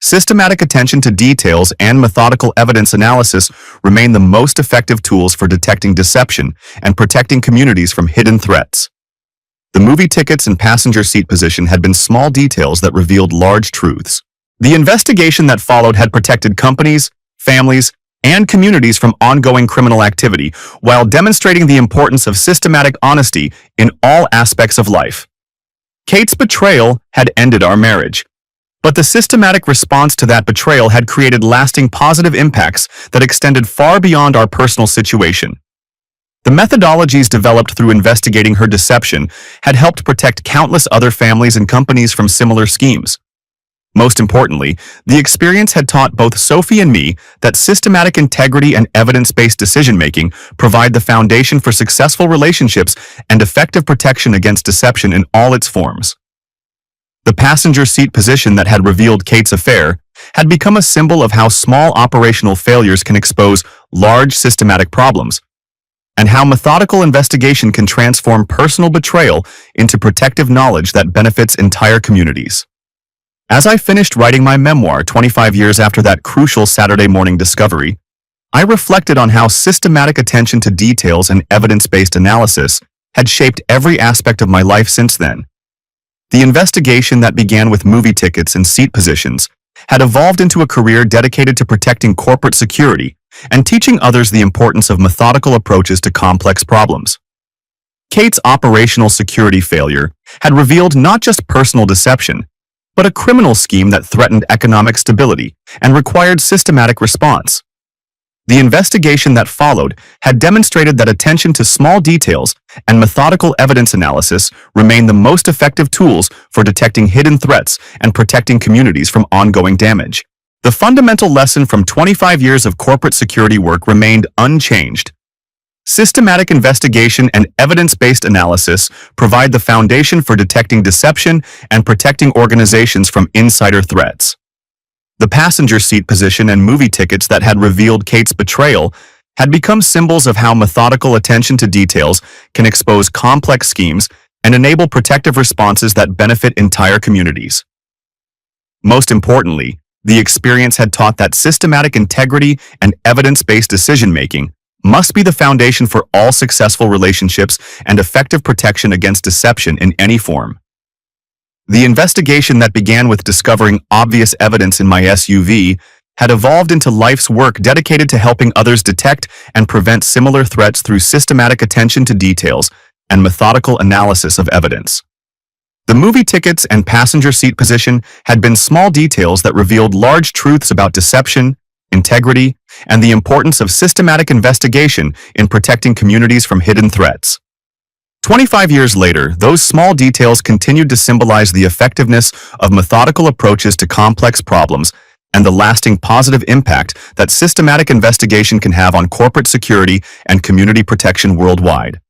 Systematic attention to details and methodical evidence analysis remain the most effective tools for detecting deception and protecting communities from hidden threats. The movie tickets and passenger seat position had been small details that revealed large truths. The investigation that followed had protected companies, families, and communities from ongoing criminal activity while demonstrating the importance of systematic honesty in all aspects of life. Kate's betrayal had ended our marriage, But the systematic response to that betrayal had created lasting positive impacts that extended far beyond our personal situation. The methodologies developed through investigating her deception had helped protect countless other families and companies from similar schemes. Most importantly, the experience had taught both Sophie and me that systematic integrity and evidence-based decision-making provide the foundation for successful relationships and effective protection against deception in all its forms. The passenger seat position that had revealed Kate's affair had become a symbol of how small operational failures can expose large systematic problems, and how methodical investigation can transform personal betrayal into protective knowledge that benefits entire communities. As I finished writing my memoir 25 years after that crucial Saturday morning discovery, I reflected on how systematic attention to details and evidence-based analysis had shaped every aspect of my life since then. The investigation that began with movie tickets and seat positions had evolved into a career dedicated to protecting corporate security and teaching others the importance of methodical approaches to complex problems. Kate's operational security failure had revealed not just personal deception, but a criminal scheme that threatened economic stability and required systematic response. The investigation that followed had demonstrated that attention to small details and methodical evidence analysis remain the most effective tools for detecting hidden threats and protecting communities from ongoing damage. The fundamental lesson from 25 years of corporate security work remained unchanged. Systematic investigation and evidence-based analysis provide the foundation for detecting deception and protecting organizations from insider threats. The passenger seat position and movie tickets that had revealed Kate's betrayal had become symbols of how methodical attention to details can expose complex schemes and enable protective responses that benefit entire communities. Most importantly, the experience had taught that systematic integrity and evidence-based decision-making must be the foundation for all successful relationships and effective protection against deception in any form. The investigation that began with discovering obvious evidence in my SUV had evolved into life's work dedicated to helping others detect and prevent similar threats through systematic attention to details and methodical analysis of evidence. The movie tickets and passenger seat position had been small details that revealed large truths about deception, integrity, and the importance of systematic investigation in protecting communities from hidden threats. 25 years later, those small details continued to symbolize the effectiveness of methodical approaches to complex problems and the lasting positive impact that systematic investigation can have on corporate security and community protection worldwide.